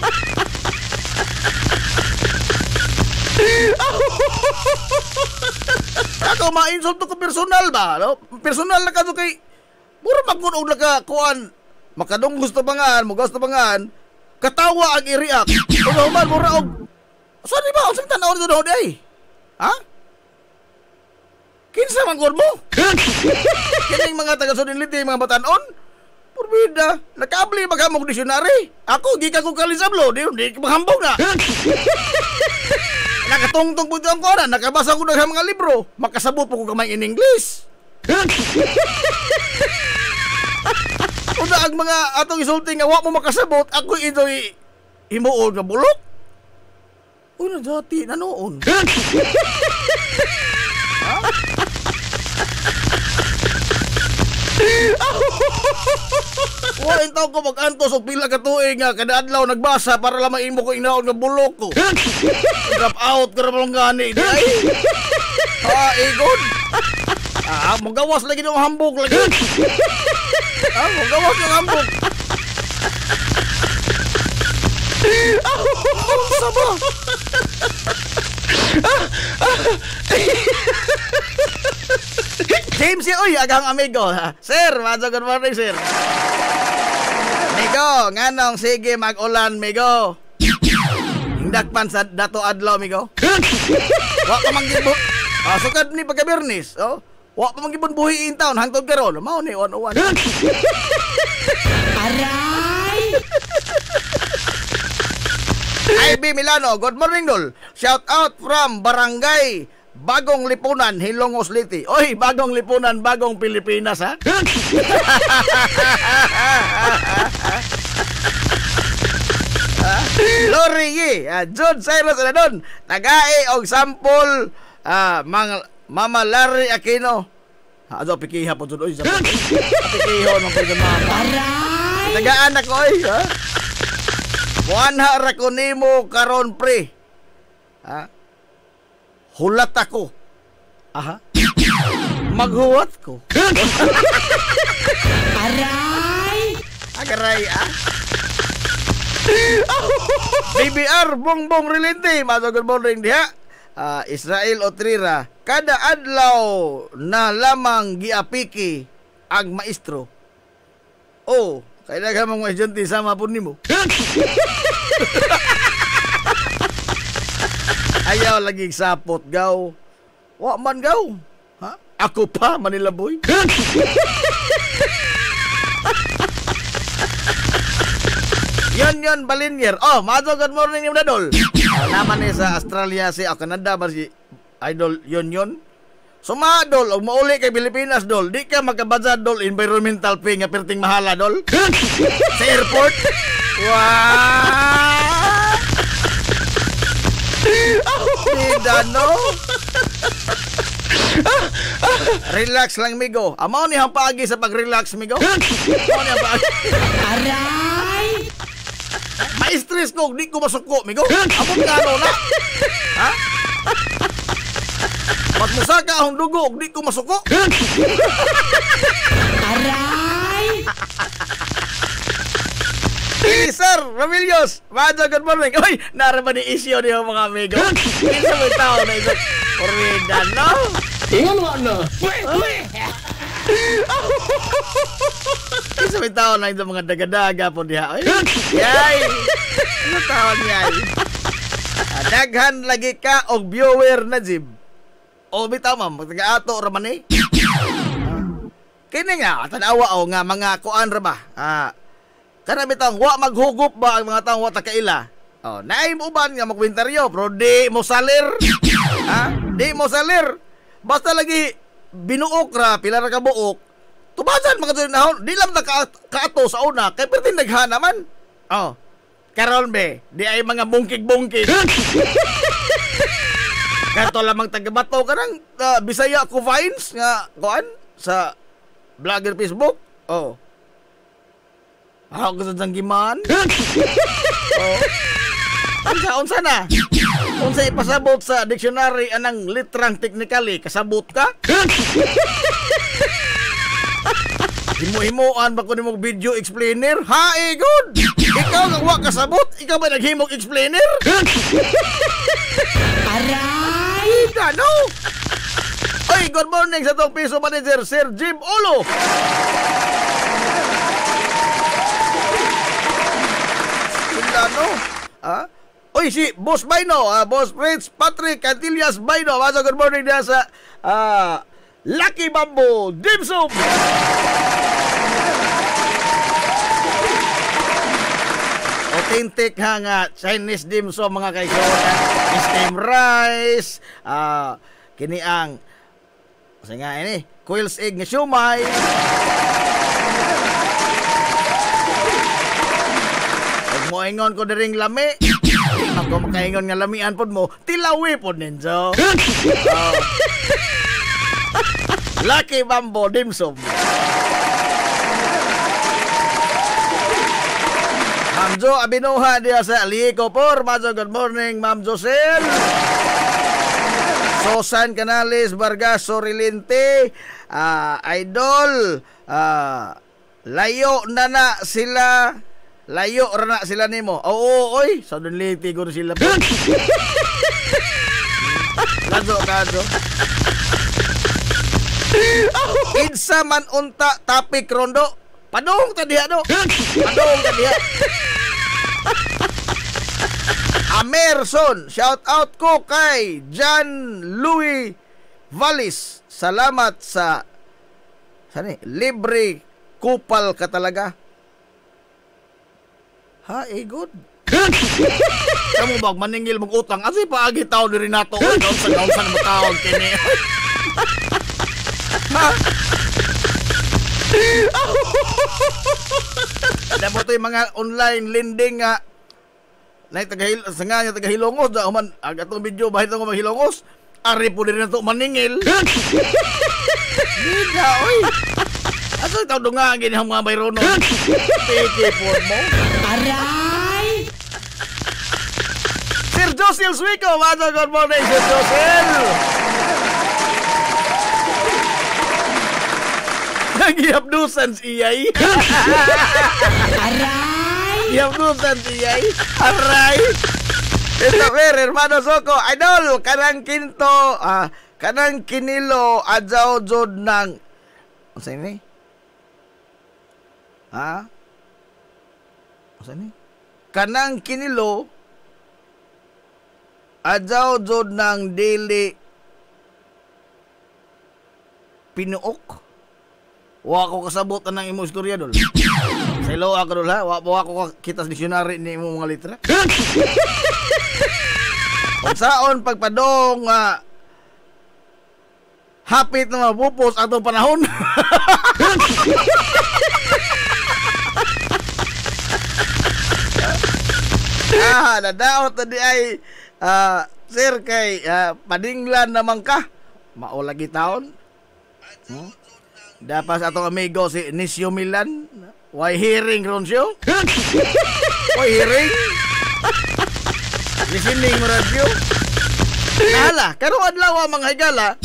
Speaker 6: Ako ma-insulto ko personal ba? No? Personal na ka to kay puro magkunog na ka kuan. Makadong gusto bangan, mo gusto bangan. Katawa ang i-react. Ano man mura og sorry ba? Unsang tanaw dito daw day? Ha? Kinsa man gud mo? Kining mga taga-Sudinliti, mga batanon? Purbida, nakabli ba ka mong dictionary? Ako, gikan ko kalisablo, di mahambog na. Nakatungtong po ito ang koran, nakabasa ko ng mga libro, makasabot po ko kamay in English. Una ang mga atong isulting nga, wak mo makasabot, ako ito himuon nga bulok. Una dati na noon. Wala taw ko mag-antos o pila ka tuig nga kada adlaw nagbasa para lang maimo ko inaon nga bulok ko. Drop out ka ramang gani di ay. Igon. Magawas lagi ng hambog lagi. Magawas ng hambog. Sama. James, uy, agang amigo. Sir, good morning, sir. Migo, nganong sige mag-ulan, migo. Hindakpan sa dato adlaw, migo. Wa pa manggibon. Sukad ni pagka-Bernis, oh. Wa pa manggibon buhi in town hangtod karon. Mao ni 101.
Speaker 7: Aray!
Speaker 6: IB Milano, good morning, dol. Shout out from Barangay Bagong Lipunan, Hilongos Liti. Oy, Bagong Lipunan, Bagong Pilipinas, ha? Lori, John Cyrus na doon. Tagai og sample, Mama Larry Aquino. Ato, pikiha po doon. Oy, pikiho ng pagdamama.
Speaker 7: Aray!
Speaker 6: Tagaan ako, oy, ha? Buwanha ra ko nimo karon pre. Ha? Hulat ako. Aha. Maghuwat ko.
Speaker 7: Aray!
Speaker 6: Agaray, ah. BBR Bongbong Relente, good morning diha. Israel Otrira, kada adlaw na lamang giapiki ang maestro. Oh, kaya ka mga estudyante sama po nimo. Ayaw lagi sapot gaw. Wa man gaw. Ha? Ako pa Manila boy. Yon Balinier. Oh, good morning yung dadol. Naman ni sa Australia si Canada ba si Idol yon. Sumadol og mauli kay Pilipinas dol. Di ka magkabazad dol environmental pay nga perting mahala dol. Sa airport. Wow! Tidak no. Relax lang migo. Amo ni ang paagi sa pag-relax migo. Amo ni ang paagi.
Speaker 7: Aray!
Speaker 6: Ma-stress ko, di ko masuko migo. Amo ngano na. Ha? Mas musaka akong dugo, di ko masuko.
Speaker 7: Aray!
Speaker 6: Sir Ramilios, good morning. Uy, naraman ni issue niyo mga amigo. Isa mo tao na ito. Orida, no?
Speaker 7: Ingon mo na.
Speaker 6: Isa mo tao na ito mga daga-daga po diha. Yay! Ano tao niya? Daghan lagi ka og viewer na Jib. O bitaw ma'am, magtaga-ato raman eh. Kini nga, tanawa o nga mga kuan ra ba? Kana bitang wa maghugup ba ang mga taong wa takaila. Oh, naim uban nga magwinteryo, pero di mo salir. Ha? Di mo salir. Basta lagi binuok ra, pila ra ka buok. Tubasan mga tunahon, di lang kaato sa una, kay pertin naghana man. Oh. Karon be, di ay mga bungkig-bungkig. Kato lamang taga-Bato kanang Bisaya ko Vines nga kuan sa vlogger Facebook. Oh. Ako gusto sang giman. Oh. Unsa na? Unsa ipasabot sa dictionary anang litrang technically kasabot ka? Himo-himoan ba ko nimo video explainer? Ha, good. Ikaw nga wa kasabot, ikaw ba naghimog explainer?
Speaker 7: Aray!
Speaker 6: Ano? Oy, good morning sa tong piso manager, Sir Jim Olo. Ano? Oy, si Boss Bino, Boss Prince Patrick Cantillas Bino. Masa good morning dia sa Lucky Bamboo Dim Sum. Authentic nga Chinese dim sum mga kaibigan. Steam rice, kini ang kasi nga ini, quail's egg nga siomai. Pag mo ingon ko diring lami, ako makaingon nga lamian pod mo, tilawi pod ninyo. Lucky Bamboo Dim Sum. Ma'am Jo Abinuha dia sa Lico por. Good morning, Ma'am Josel. Sosan Canales Vargas Sorilinte, Idol, layo na sila. Layo na sila nimo. Oo, oy, suddenly tigor sila. Kado. Insa man unta topic rondo. Padung ta diha do. Padung ta diha. Amerson, shout out ko kay John Louis Vallis. Salamat sa libre kupal ka talaga. Ha, good. Kamu bag maningil mong utang. Asi pa agi tao diri nato. Daon sa mo taon kini. Ha? Ada mo to yung mga online lending nga nay tagahilongos da man agatong video bahit ko maghilongos ari po din nato maningil. Bida oy. Aso taw dunga gini ang mga bayrono. Peke po mo.
Speaker 7: Aray!
Speaker 6: Sir Josel Suico, good morning Sir Josel. Nagihapdusan siyay.
Speaker 7: Aray!
Speaker 6: Gihapdusan siyay. Aray! Ito ver, hermano Soko. Idol, kanang kinto, kanang kinilo, adjaw jod ng... Ano sa ini? Ano sa ini? Kanang kinilo, adjaw jod ng dili pinuok. Wa ko kasabot ng imong istorya dol. Sa ilo ako dol ha. Wa ko kita sa dictionary ni imong mga litra. Kung saon pagpadong hapit na mapupos atong panahon. Nadaot na di ay sir kay padinglan naman ka. Mao lagi taon. Dapat atong amigo si Nisio Milan. Why hearing ron siya? Why hearing? Listening mo radio? Nahala, karong adlaw mga higala,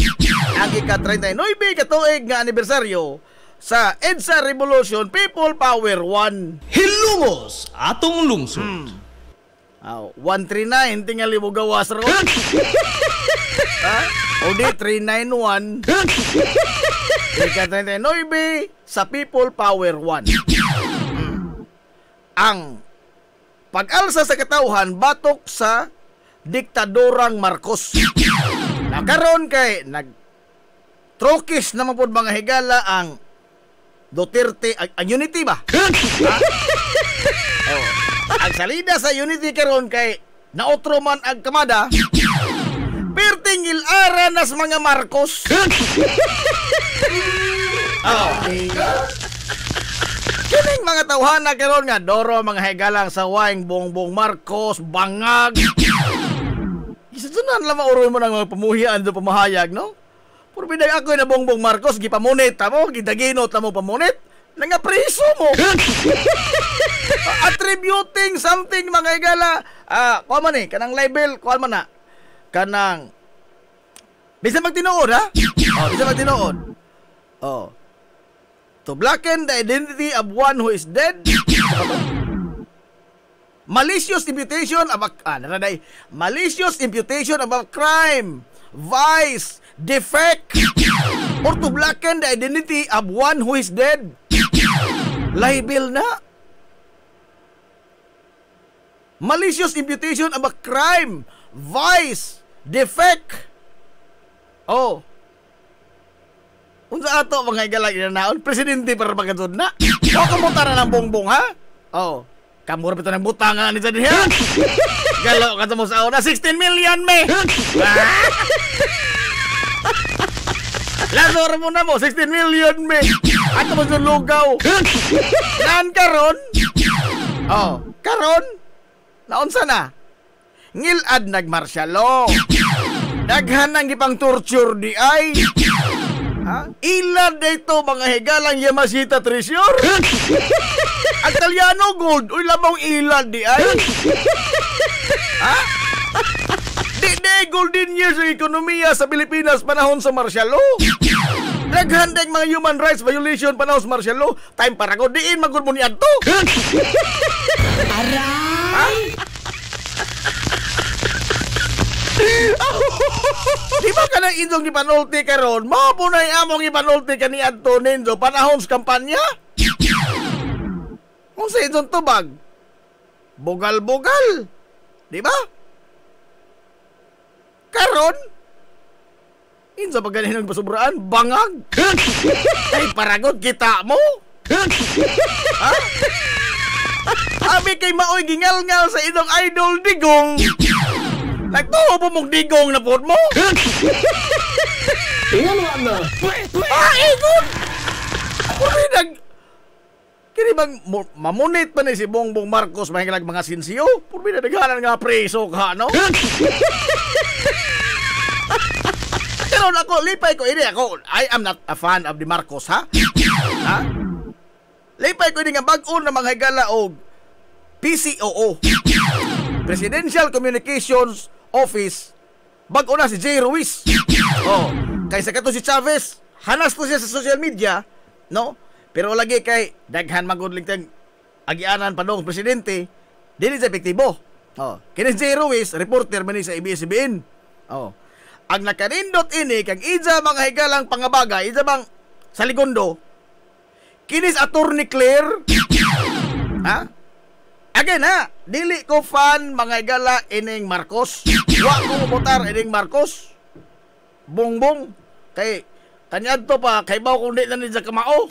Speaker 6: ang ika-39 katuig nga anibersaryo sa EDSA Revolution People Power 1.
Speaker 1: Hilungos atong lungsod.
Speaker 6: 139 tingali mo gawas ron. O di 391. Ika-39 sa People Power 1. Ang pag-alsa sa katauhan batok sa diktadorang Marcos. Nakaroon kay trokis naman po mga higala ang Duterte, ang Unity ba? Ang salida sa Unity karon kay naotro man ang kamada, pertingil ara nas mga Marcos. Kining mga tawhana karon nga doro mga higalang sa waing Bongbong Marcos bangag. Isasunan lamang uroy mo ng mga pamuhian do pamahayag no. Purbiday ako na Bongbong Marcos gipamunit mo, gidaginot mo pamunit. Nga preso mo. Attributing something mga higala. Kuha man kanang label, kuha man na. Kanang bisa magtinuod ha? Bisa magtinuod. To blacken the identity of one who is dead. Malicious imputation of a malicious imputation of a crime, vice, defect, or to blacken the identity of one who is dead. Libel na. Malicious imputation of a crime, vice, defect. Oh. Unsa ato mga igalag naon? Presidente para pagkatod na. O kamutara ng bongbong ha? Oh. Kamura pito ng butangan ni Jadiha. Galo ka mo sa una, 16 million me. Lasor mo na mo, 16 million me. Ato mo sa lugaw. Naan karon? Oh, karon? Naunsa na? Ngilad nagmartial law. Daghan ang ipang torture di ay. Ha? Ilad dito mga higalang Yamashita Treasure. Ang Talyano gold, uy labang ilad di ay. Ha? Di golden years sa ekonomiya sa Pilipinas panahon sa martial law. Daghan ding mga human rights violation panahon sa martial law. Time para ko diin magud mo ni adto.
Speaker 7: Aray!
Speaker 6: Di ba ka na indong ipanulti karon? Mao po na among ipanulti ka ni Adto Ninjo panahon sa kampanya? Kung sa indong tubag, bugal-bugal. Di ba? Karon, insa pa ganin ng pasubraan, bangag. Ay paragod kita mo. Ha? Abi kay maoy gingal-ngal sa indong idol digong. Nagtuho po mong digong na po mo.
Speaker 2: Ingan na.
Speaker 6: Ikot! Kini bang mamunit pa ni si Bongbong Marcos mahigalag mga sinsiyo? Purbi na naghanan nga preso ka, no? Pero ako, lipay ko, hindi ako, I am not a fan of the Marcos, ha? Ha? Lipay ko, hindi nga bag-on na mga higala o PCOO. Presidential Communications Office, bago na si Jay Ruiz. Oh, kaysa kato si Chavez, hanas to siya sa social media, no? Pero lagi kay daghan magudling tag agianan pa dong presidente, dili sa epektibo. Oh, kini Jay Ruiz, reporter man ni sa ABS-CBN. Oh. Ang nakanindot ini kag ija mga higalang pangabagay, ija bang sa Ligundo. Kinis Attorney Claire. Ha? Again ha, dili ko fan mga igala ining Marcos. Wa ko botar ining Marcos. Bongbong kay kanyadto pa kay baw kung di na niya kamao.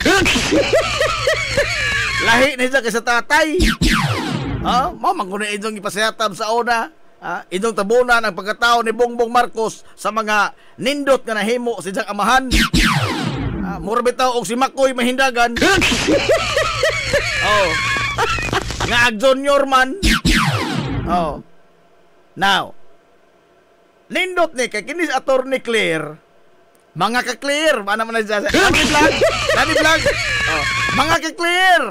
Speaker 6: Lahi niya kay sa tatay. Ha, mo man kuno idong ipasayatab sa una. Ha, idong tabunan ang pagkatao ni Bongbong Marcos sa mga nindot nga nahimo sa iyang amahan. Ha, mura bitaw og si Makoy mahindagan. Oh. Nga junior man. Oh. Now, nindot ni kay kinis Attorney Claire. Mga ka-clear, mana man na siya. Nani vlog. Oh. Mga ka-clear.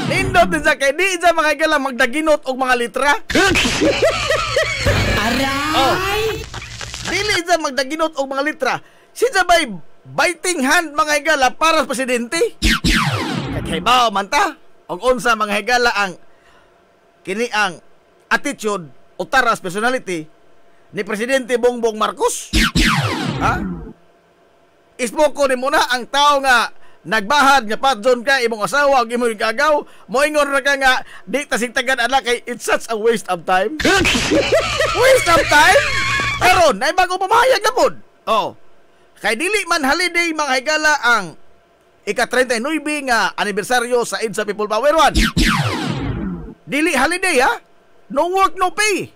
Speaker 6: Nindot ni siya kay di siya mga igala magdaginot og mga litra.
Speaker 7: Aray!
Speaker 6: Oh. Dili siya magdaginot og mga litra. Siya bay biting hand mga igala para sa presidente. Kay bao man ta. Og unsa mga higala ang kini ang attitude o taras personality ni Presidente Bongbong Marcos. Ha? Ispoko ni muna ang tao nga nagbahad nga patjon ka imong asawa og imong gagaw, moingon ra ka nga di ta sigtagan ana kay it's such a waste of time. Waste of time? Pero nay bago pamahayag na pod. Oh. Kay dili man holiday mga higala ang ika-39 nga anibersaryo sa EDSA People Power 1. Dili holiday ha? No work, no pay.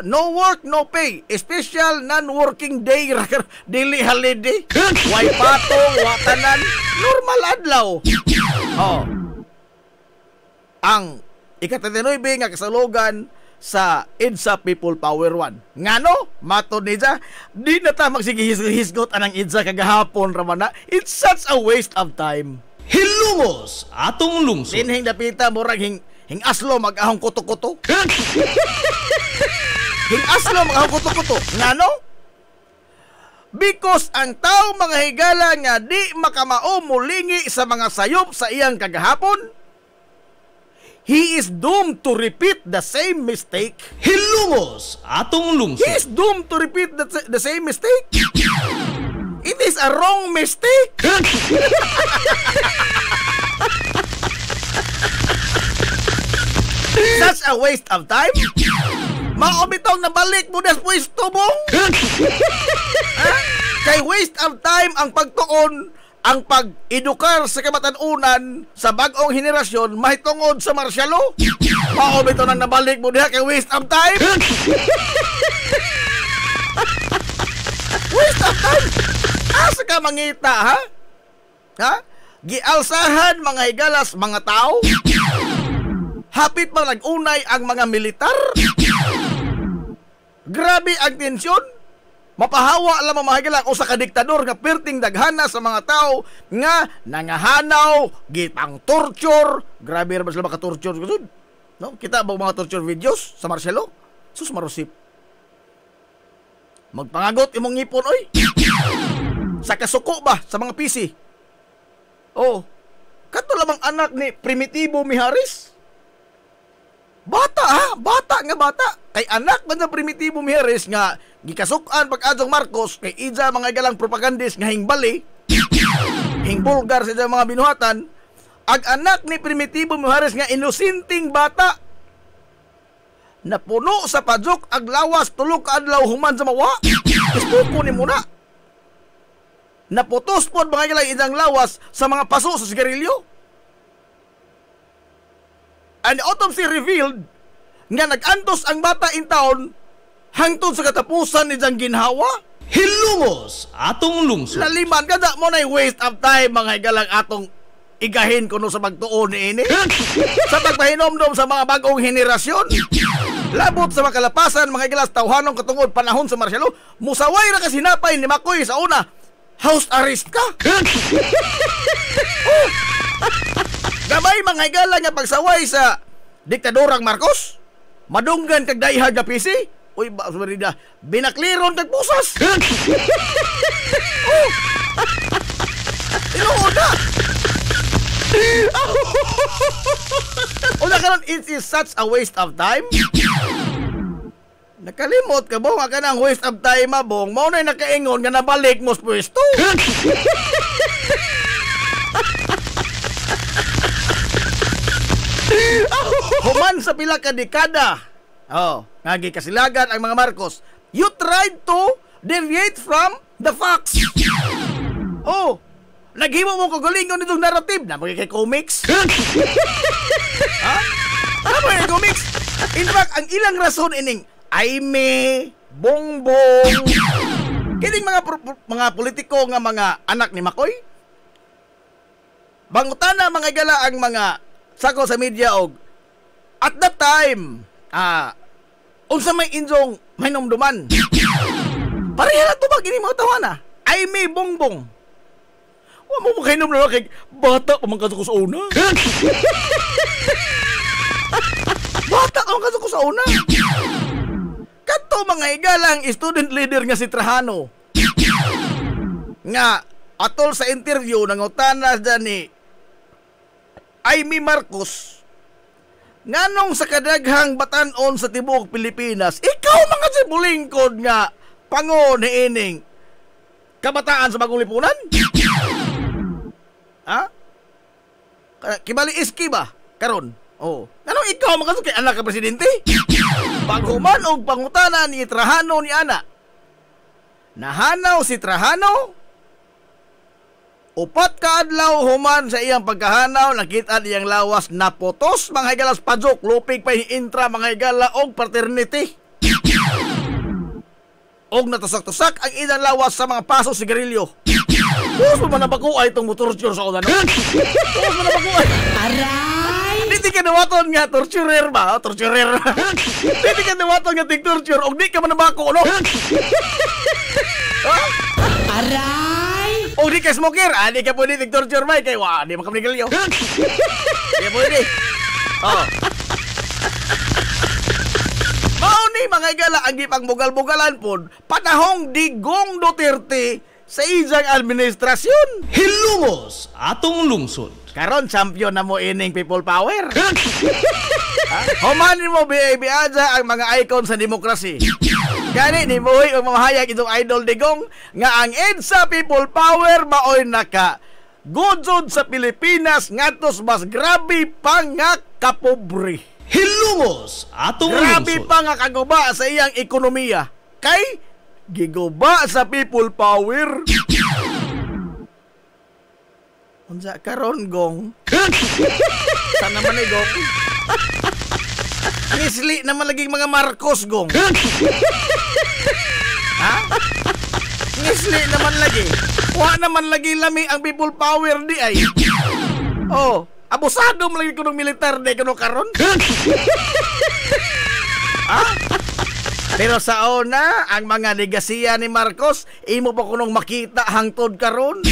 Speaker 6: No work, no pay. Special non-working day. Dili holiday. Way patong, watanan. Normal adlaw. Oh. Ang ika-39 nga kasalogan sa EDSA People Power 1. Ngano? Mato niya, di na ta magsigihisgot anang EDSA kagahapon raman na. It's such a waste of time.
Speaker 1: Hilumos atong lungsod.
Speaker 6: Dinhing dapita murag hing aslo mag-ahong kuto-kuto. Hing aslo mag-ahong kuto-kuto. Ngano? Because ang tao mga higala nga di makamao mulingi sa mga sayop sa iyang kagahapon, he is doomed to repeat the same mistake.
Speaker 1: Hilumos atong lungsod.
Speaker 6: He is doomed to repeat the same mistake. It is a wrong mistake. Such a waste of time. Maobitong nabalik mo das pwesto mong. Kay waste of time ang pagtuon, ang pag-edukar sa kabatanunan sa bagong henerasyon mahitungod sa marsyalo. Maobitong nang nabalik mo diha kay waste of time. Waste of time. Asa ka mangita, ha? Ha? Gialsahan mga higalas mga tao. Hapit man nag-unay ang mga militar. Grabe ang tensyon. Mapahawa lang mga higalas o sa kadiktador nga perting daghana sa mga tao nga nangahanaw, gitang torture. Grabe ra ba sila maka-torture gud? No? Kita ba mga torture videos sa Marcelo? Sus marusip. Magpangagot imong ngipon oy. Sa kasuko ba sa mga PC? Oh. Kato lamang anak ni Primitibo Mijares. Bata ha? Bata nga bata. Kay anak man sa Primitibo Mijares nga gikasukan pag-adtong Marcos kay ija mga galang propagandist nga hingbali, hingbulgar sa mga binuhatan. Ag anak ni Primitibo Mijares nga inusinting bata. Napuno sa pajuk ag lawas tulo ka adlaw human sa mawa. Istuko ni muna. Naputos po mga galang idang lawas sa mga paso sa sigarilyo. An autopsy revealed nga nag-antos ang bata in town hangtod sa katapusan ni diyang ginhawa.
Speaker 1: Hilumos atong lungsod.
Speaker 6: Laliman kada mo na waste of time mga higalang atong igahin kuno sa pagtuon ni ini. Sa pagpahinomdom sa mga bagong henerasyon. Labot sa makalapasan mga higalas tawhanong katungod panahon sa Marcelo. Musaway ra ka sinapay ni Makoy sa una. House arrest ka. Gamay mga higala nga pagsaway sa diktadorang Marcos. Madunggan kag dayhag nga PC. Uy, ba sumarida, binakliron kag pusas. Tinuod na. Una karon, it is such a waste of time. Nakalimot ka bong, ka ng waste of time bong. Mao na nakaingon nga nabalik mo sa pwesto. Human sa pila ka dekada, nga gikasilagan ang mga Marcos, you tried to deviate from the facts. Naghimo mo kagalingon nitong narrative na kay comics. Ha? Ano ba yung comics? In fact, ang ilang rason ining Aime, Bongbong, kining mga politiko nga mga anak ni Makoy. Bangutana mga gala ang mga sako sa media og at that time unsa may injong mainumduman. Pareha na to ba gini mga tawana? Aime, Bongbong. Wa mo kainom na kay bata pa man kadto ko sa una. Bata ka man kadto ko sa una. Kadto mga higalang student leader nga si Trajano. Nga atol sa interview nangutana ni Aimee Marcos, nganong sa kadaghang batanon sa tibuok Pilipinas, ikaw mga sibulingkod nga pangon ni ining kabataan sa bagong lipunan? Ha? Kibali iski ba? Karon? Nganong ikaw mga kay anak ka presidente? Paghuman og pangutana ni Trajano ni ana. Nahanaw si Trajano. Upat ka adlaw human sa iyang pagkahanaw, nakita iyang lawas na potos mga higalas pajok, lupig pa intra mga higala og paternity. Og natasak-tasak ang ilang lawas sa mga paso sigarilyo. Pus mo man nabakuay itong motorture sa una, no? Pus mo nabakuay.
Speaker 7: Aray!
Speaker 6: Hindi ka nawaton nga torturer ba? Torturer. Hindi ka nawaton nga tig-torture og di ka man nabako, no?
Speaker 7: Aray!
Speaker 6: O di ka smoker, di ka pwede tig-torture ba? Kaya di makamanigalyo. Di pwede. Mao ni Kini mga igala ang gipangbugal-bugalan pod panahong Digong Duterte sa iyang administrasyon.
Speaker 1: Hilumos atong lungsod.
Speaker 6: Karon champion na mo ining people power. Humanin mo biaja ang mga icon sa demokrasy. Gani ni Muhi ang mamahayag itong idol Digong nga ang EDSA people power maoy naka godzod sa Pilipinas ngatos mas grabe pa nga kapobre.
Speaker 1: Hilumos atong
Speaker 6: Grabe
Speaker 1: lungsod.
Speaker 6: pa nga kaguba sa iyang ekonomiya. Kay giguba sa people power. Unsa karon gong? Sa naman ni gong? Nisli naman lagi mga Marcos gong. Ha? Nisli naman lagi. Wa naman lagi lami ang people power di ay. Oh, abusado mo lagi kunong militar di kuno karon. Ha? Pero sa una, ang mga negasiya ni Marcos, imo pa kunong makita hangtod karon.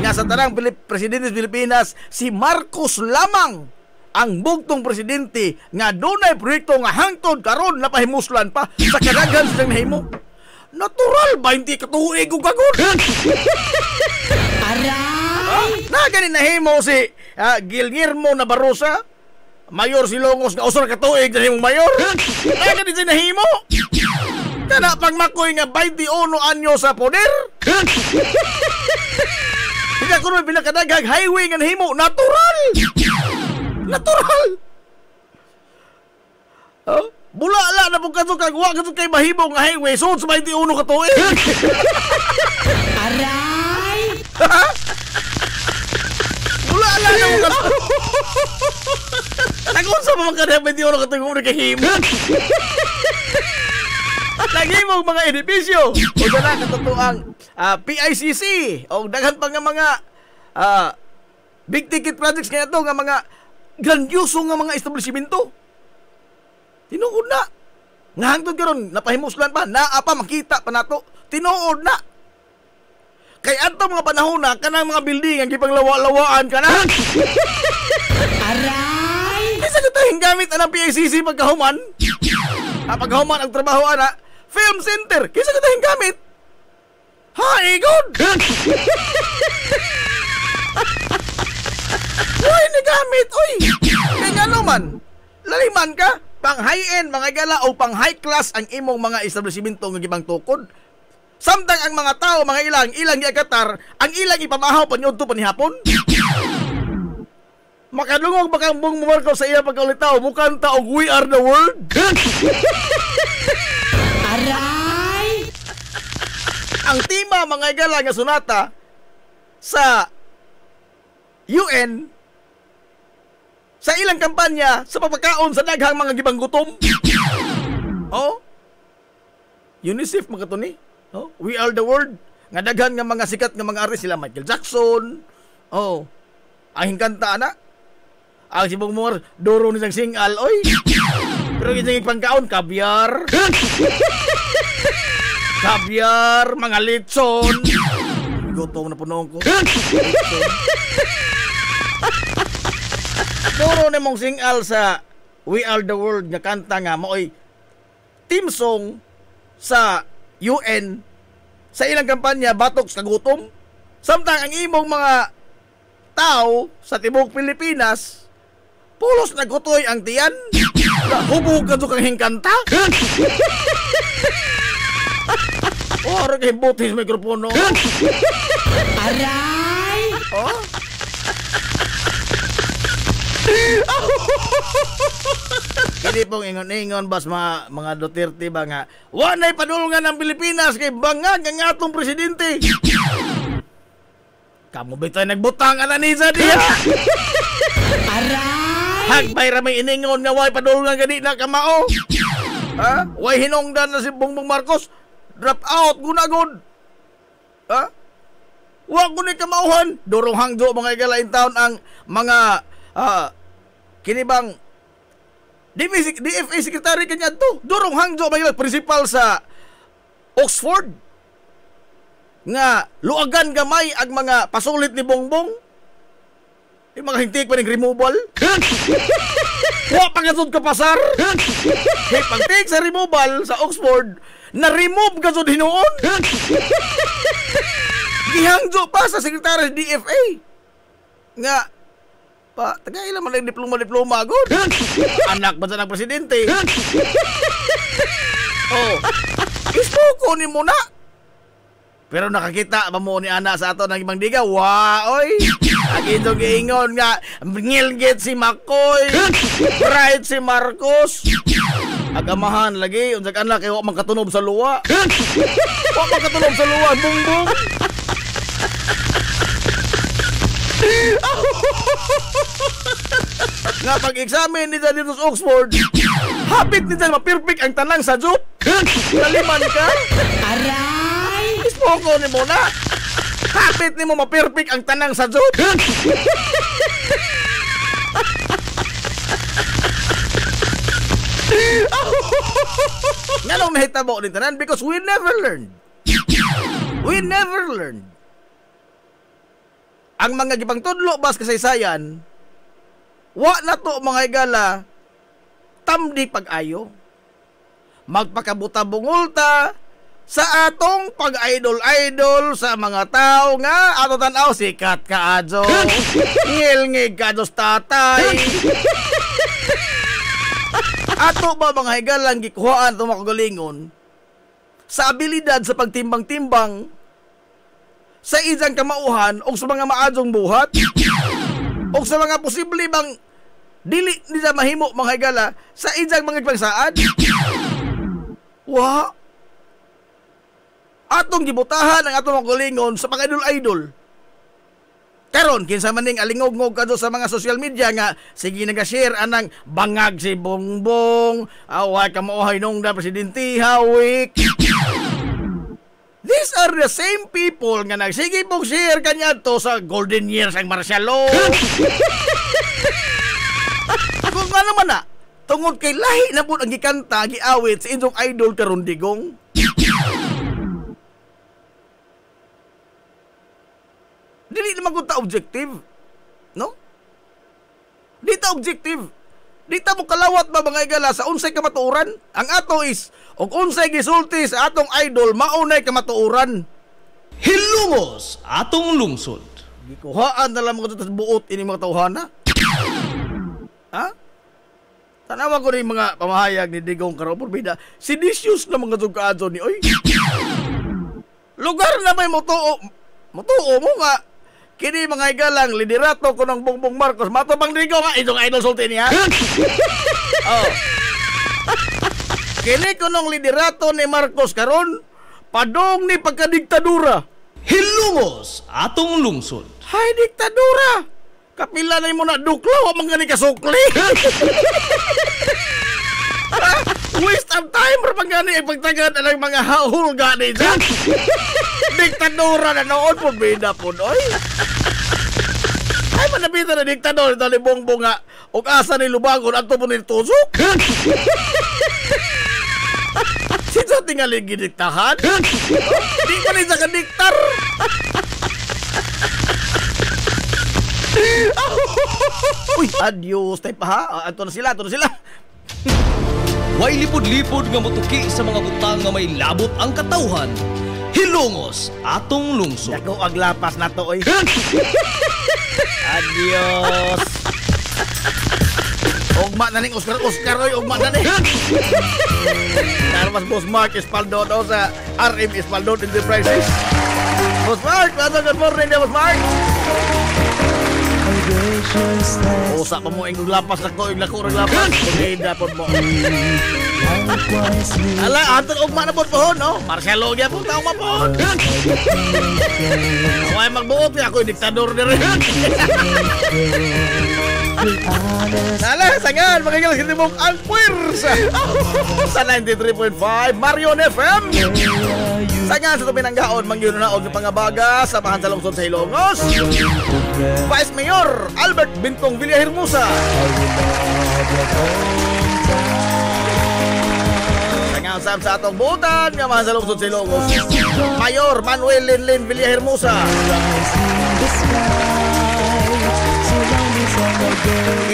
Speaker 6: Nga sa tanang presidente sa Pilipinas, si Marcos lamang ang bugtong presidente nga dunay proyekto nga hangtod karon napahimuslan pa sa kadaghan sa nahimo. Natural 20 katuig ug kagon.
Speaker 7: Aray!
Speaker 6: Na ganin nahimo si Guillermo Navarrosa, Mayor Silongos nga usar katuig na himong mayor. Na ganin si nahimo. Kana pang makoy nga 21 anyo sa poder. Hindi ko naman pinakadaghang highway nga nahimo. Natural! Natural! Oh? Bulala na po kaso kagwa kaso kay mahimo nga highway. Suot sa 21 katuig.
Speaker 7: Aray!
Speaker 6: Bulala na po kaso. Nagunsa pa mga kada 21 katuig mo nakahimo. Lagi mong mga edipisyo. O na katotoang PICC o daghan pa nga mga big ticket projects kaya to nga mga grandioso nga mga establishmento. Tinuod na. Nga hangtod karon napahimuslan pa naa pa makita pa nato. Tinuod na. Kay adto mga panahon na kanang mga building ang gipanglawa-lawaan kana.
Speaker 7: Aray!
Speaker 6: Isa ka tayong gamit ang PICC pagkahuman. Pagkahuman ang trabaho ana. Film center. Kisa ka tayong gamit. Hi, good. Uy, nagamit. Uy. Kaya nga naman. Laliman ka. Pang high-end, mga gala o pang high-class ang imong mga establishmento ng ibang tukod. Samtang ang mga tao, mga ilang iakatar, ang ilang ipamahaw panyod to panihapon. Makadungog ba kang buong Marcos sa iya pagkaulitaw, mukhang taog we are the world.
Speaker 7: Aray!
Speaker 6: Ang tema mga igala nga sunata sa UN sa ilang kampanya sa pagpakaon sa daghang mga gibang gutom. Oh? UNICEF mga to ni. Oh? We are the world. Nga daghan nga mga sikat nga mga artist sila Michael Jackson. Oh. Ang kanta na. Ang sibong mo duro ni sang singal oy. Pero isang pangkaon kabyar. Kabyar, mga litson. Gutom na punong ko. Duro ni mong singal sa We Are the World nga kanta nga mo'y team song sa UN sa ilang kampanya batok sa gutom. Samtang ang imong mga tao sa tibok Pilipinas pulos na gutoy ang tiyan. Hubog ka to kang hingkanta. Ora kay butis mikropono.
Speaker 7: Aray!
Speaker 6: Oh? Hindi pong ingon-ingon bas mga Duterte ba nga wanay padulungan ng Pilipinas kay bangag ang atong presidente. Kamu bitoy nagbutang ananiza diha.
Speaker 7: Aray!
Speaker 6: Hagbay ra may iningon nga way padulungan gani na kamao. Ha? Way hinungdan na si Bongbong Marcos. Drop out gunagod. Ha? Wa ko ni kamauhan. Durong hangdo mga igalain taon ang mga kinibang DFA secretary kanya to. Durong hangdo mga principal sa Oxford nga luagan gamay ang mga pasulit ni Bongbong. Yung mga hintik pa ng removal. Wa pagasod ka pasar. Hey, pagtik sa removal sa Oxford, na-remove gasod hinuon. Gihangjo pa sa sekretary DFA. Nga, pa, tagailan man ang diploma agad. Anak ba sa ng presidente? Oh, ispoko ni mo na. Pero nakakita ba mo ni Ana sa ato ng ibang diga? Oy! Agito giingon nga, ngilgit si Makoy, bright si Marcos. Agamahan lagi, unsag anak kay wa magkatunob sa luwa. Wa magkatunob sa luwa, bungbong. Nga pag-examine nila dito sa Oxford, habit nila ma-perfect ang tanang sa job. Naliman ka?
Speaker 7: Aray!
Speaker 6: Ispoko ni mo na. Habit ni mo ma-perfect ang tanang sa job. Nga nung nahitabo ni tanan because we never learned. We never learned. Ang mga gibang tudlo bas kasaysayan, wa na to mga higala, tamdi pag-ayo. Magpakabuta-bungulta sa atong pag-idol-idol sa mga tao nga ato tanaw sikat ka adyo. Ngilngig ka adyo tatay. Ato ba mga higalang gikuhaan itong makagalingon sa abilidad sa pagtimbang-timbang sa isang kamauhan o sa mga maadyong buhat o sa mga posible bang dili nila mahimo mga higala sa isang mga pagsaad. Wa atong gibutahan ang atong magalingon sa pag-idol-idol. Karon kinsa man ning alingog-ngog kadto sa mga social media nga sige naga-share anang bangag si Bongbong, away ka mauhay nung da presidente hawik. These are the same people nga nagsige pong share kanya to sa golden years ang martial law. Kung ano man na, tungod kay lahi na po ang gikanta, giawit sa inyong idol karon digong. Dili naman kung ta objective. No? Di ta objective. Di ta mo kalawat ba mga igala sa unsay kamatuoran? Ang ato is, og unsay gisulti sa atong idol, maunay kamatuoran.
Speaker 1: Hilumos atong lungsod.
Speaker 6: Gikuhaan na lang mga buot ini mga tawhana. Ha? Tanawa ko rin mga pamahayag ni Digong Karapor Bida. Sinisius na mga tugkaadso ni Oy. Lugar na may motuo mo nga. Kini mga igalang liderato ko ng Bongbong Marcos. Matubang Digong nga. Itong idol sulti niya. Oh. Kini ko ng liderato ni Marcos karon padong ni pagkadiktadura.
Speaker 1: Hilumos atong lungsod.
Speaker 6: Hay diktadura. Kapila na mo na dukla, wa man gani kasukli. Waste of time ra man gani pagtagad ang mga hahul gani dyan. Diktadura na noon po bida po oy. Ay manabita na diktador dali Bongbong nga ug asa ni lubagon adto po ni tusok. Sino tingali gidiktahan? Di pa rin sa kadiktar. Uy, adios tayo pa ha. Ato na sila.
Speaker 1: Way lipod-lipod nga motuki sa mga butang nga may labot ang katawhan. Hilumos atong lungsod.
Speaker 6: Dako aglapas na to oy. Adios. Ugma na ning Oscar oy, ugma na ning. Narmas Boss Mark Espaldo daw sa RM Espaldo Enterprises. Boss Mark, good morning Boss Mark. Usa pa mo ang lapas na ko, lako ring lapas. Pagida po mo. Ala, ato ugma na po pohon, no? Marcelo gya po tao mapon. Away magbuot niya ako diktador dire. Ala, sangan magagal sa tibok ang puwersa. Sa 93.5 Marion FM. Sangan sa tuminanggaon mangyuno na og pangabaga sa bahan sa lungsod sa Ilongos. Vice Mayor Albert Bintong Villahermosa. Sangan sa atong buotan nga bahan sa lungsod sa Ilongos. Mayor Manuel Linlin Villahermosa.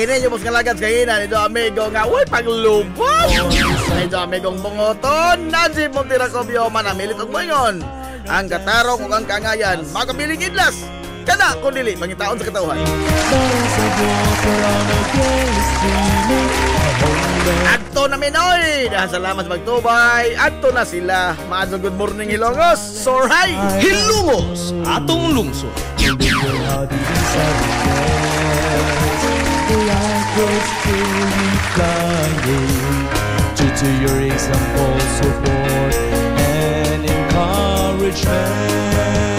Speaker 6: hinay yung mas kalagad kahina nito amigo nga uy paglubos nito amigong bungoton najib mong tirakobyo manamilit og moingon ang katarong ug ang kaangayan magabiling idlas kada kun dili pangitaon sa katawhan. Adto na Minoy dahil salamat magtubay adto na sila maadto good morning Hilongos Sorhay
Speaker 1: Hilungos, atong lungsod.
Speaker 5: To your example, support and encouragement.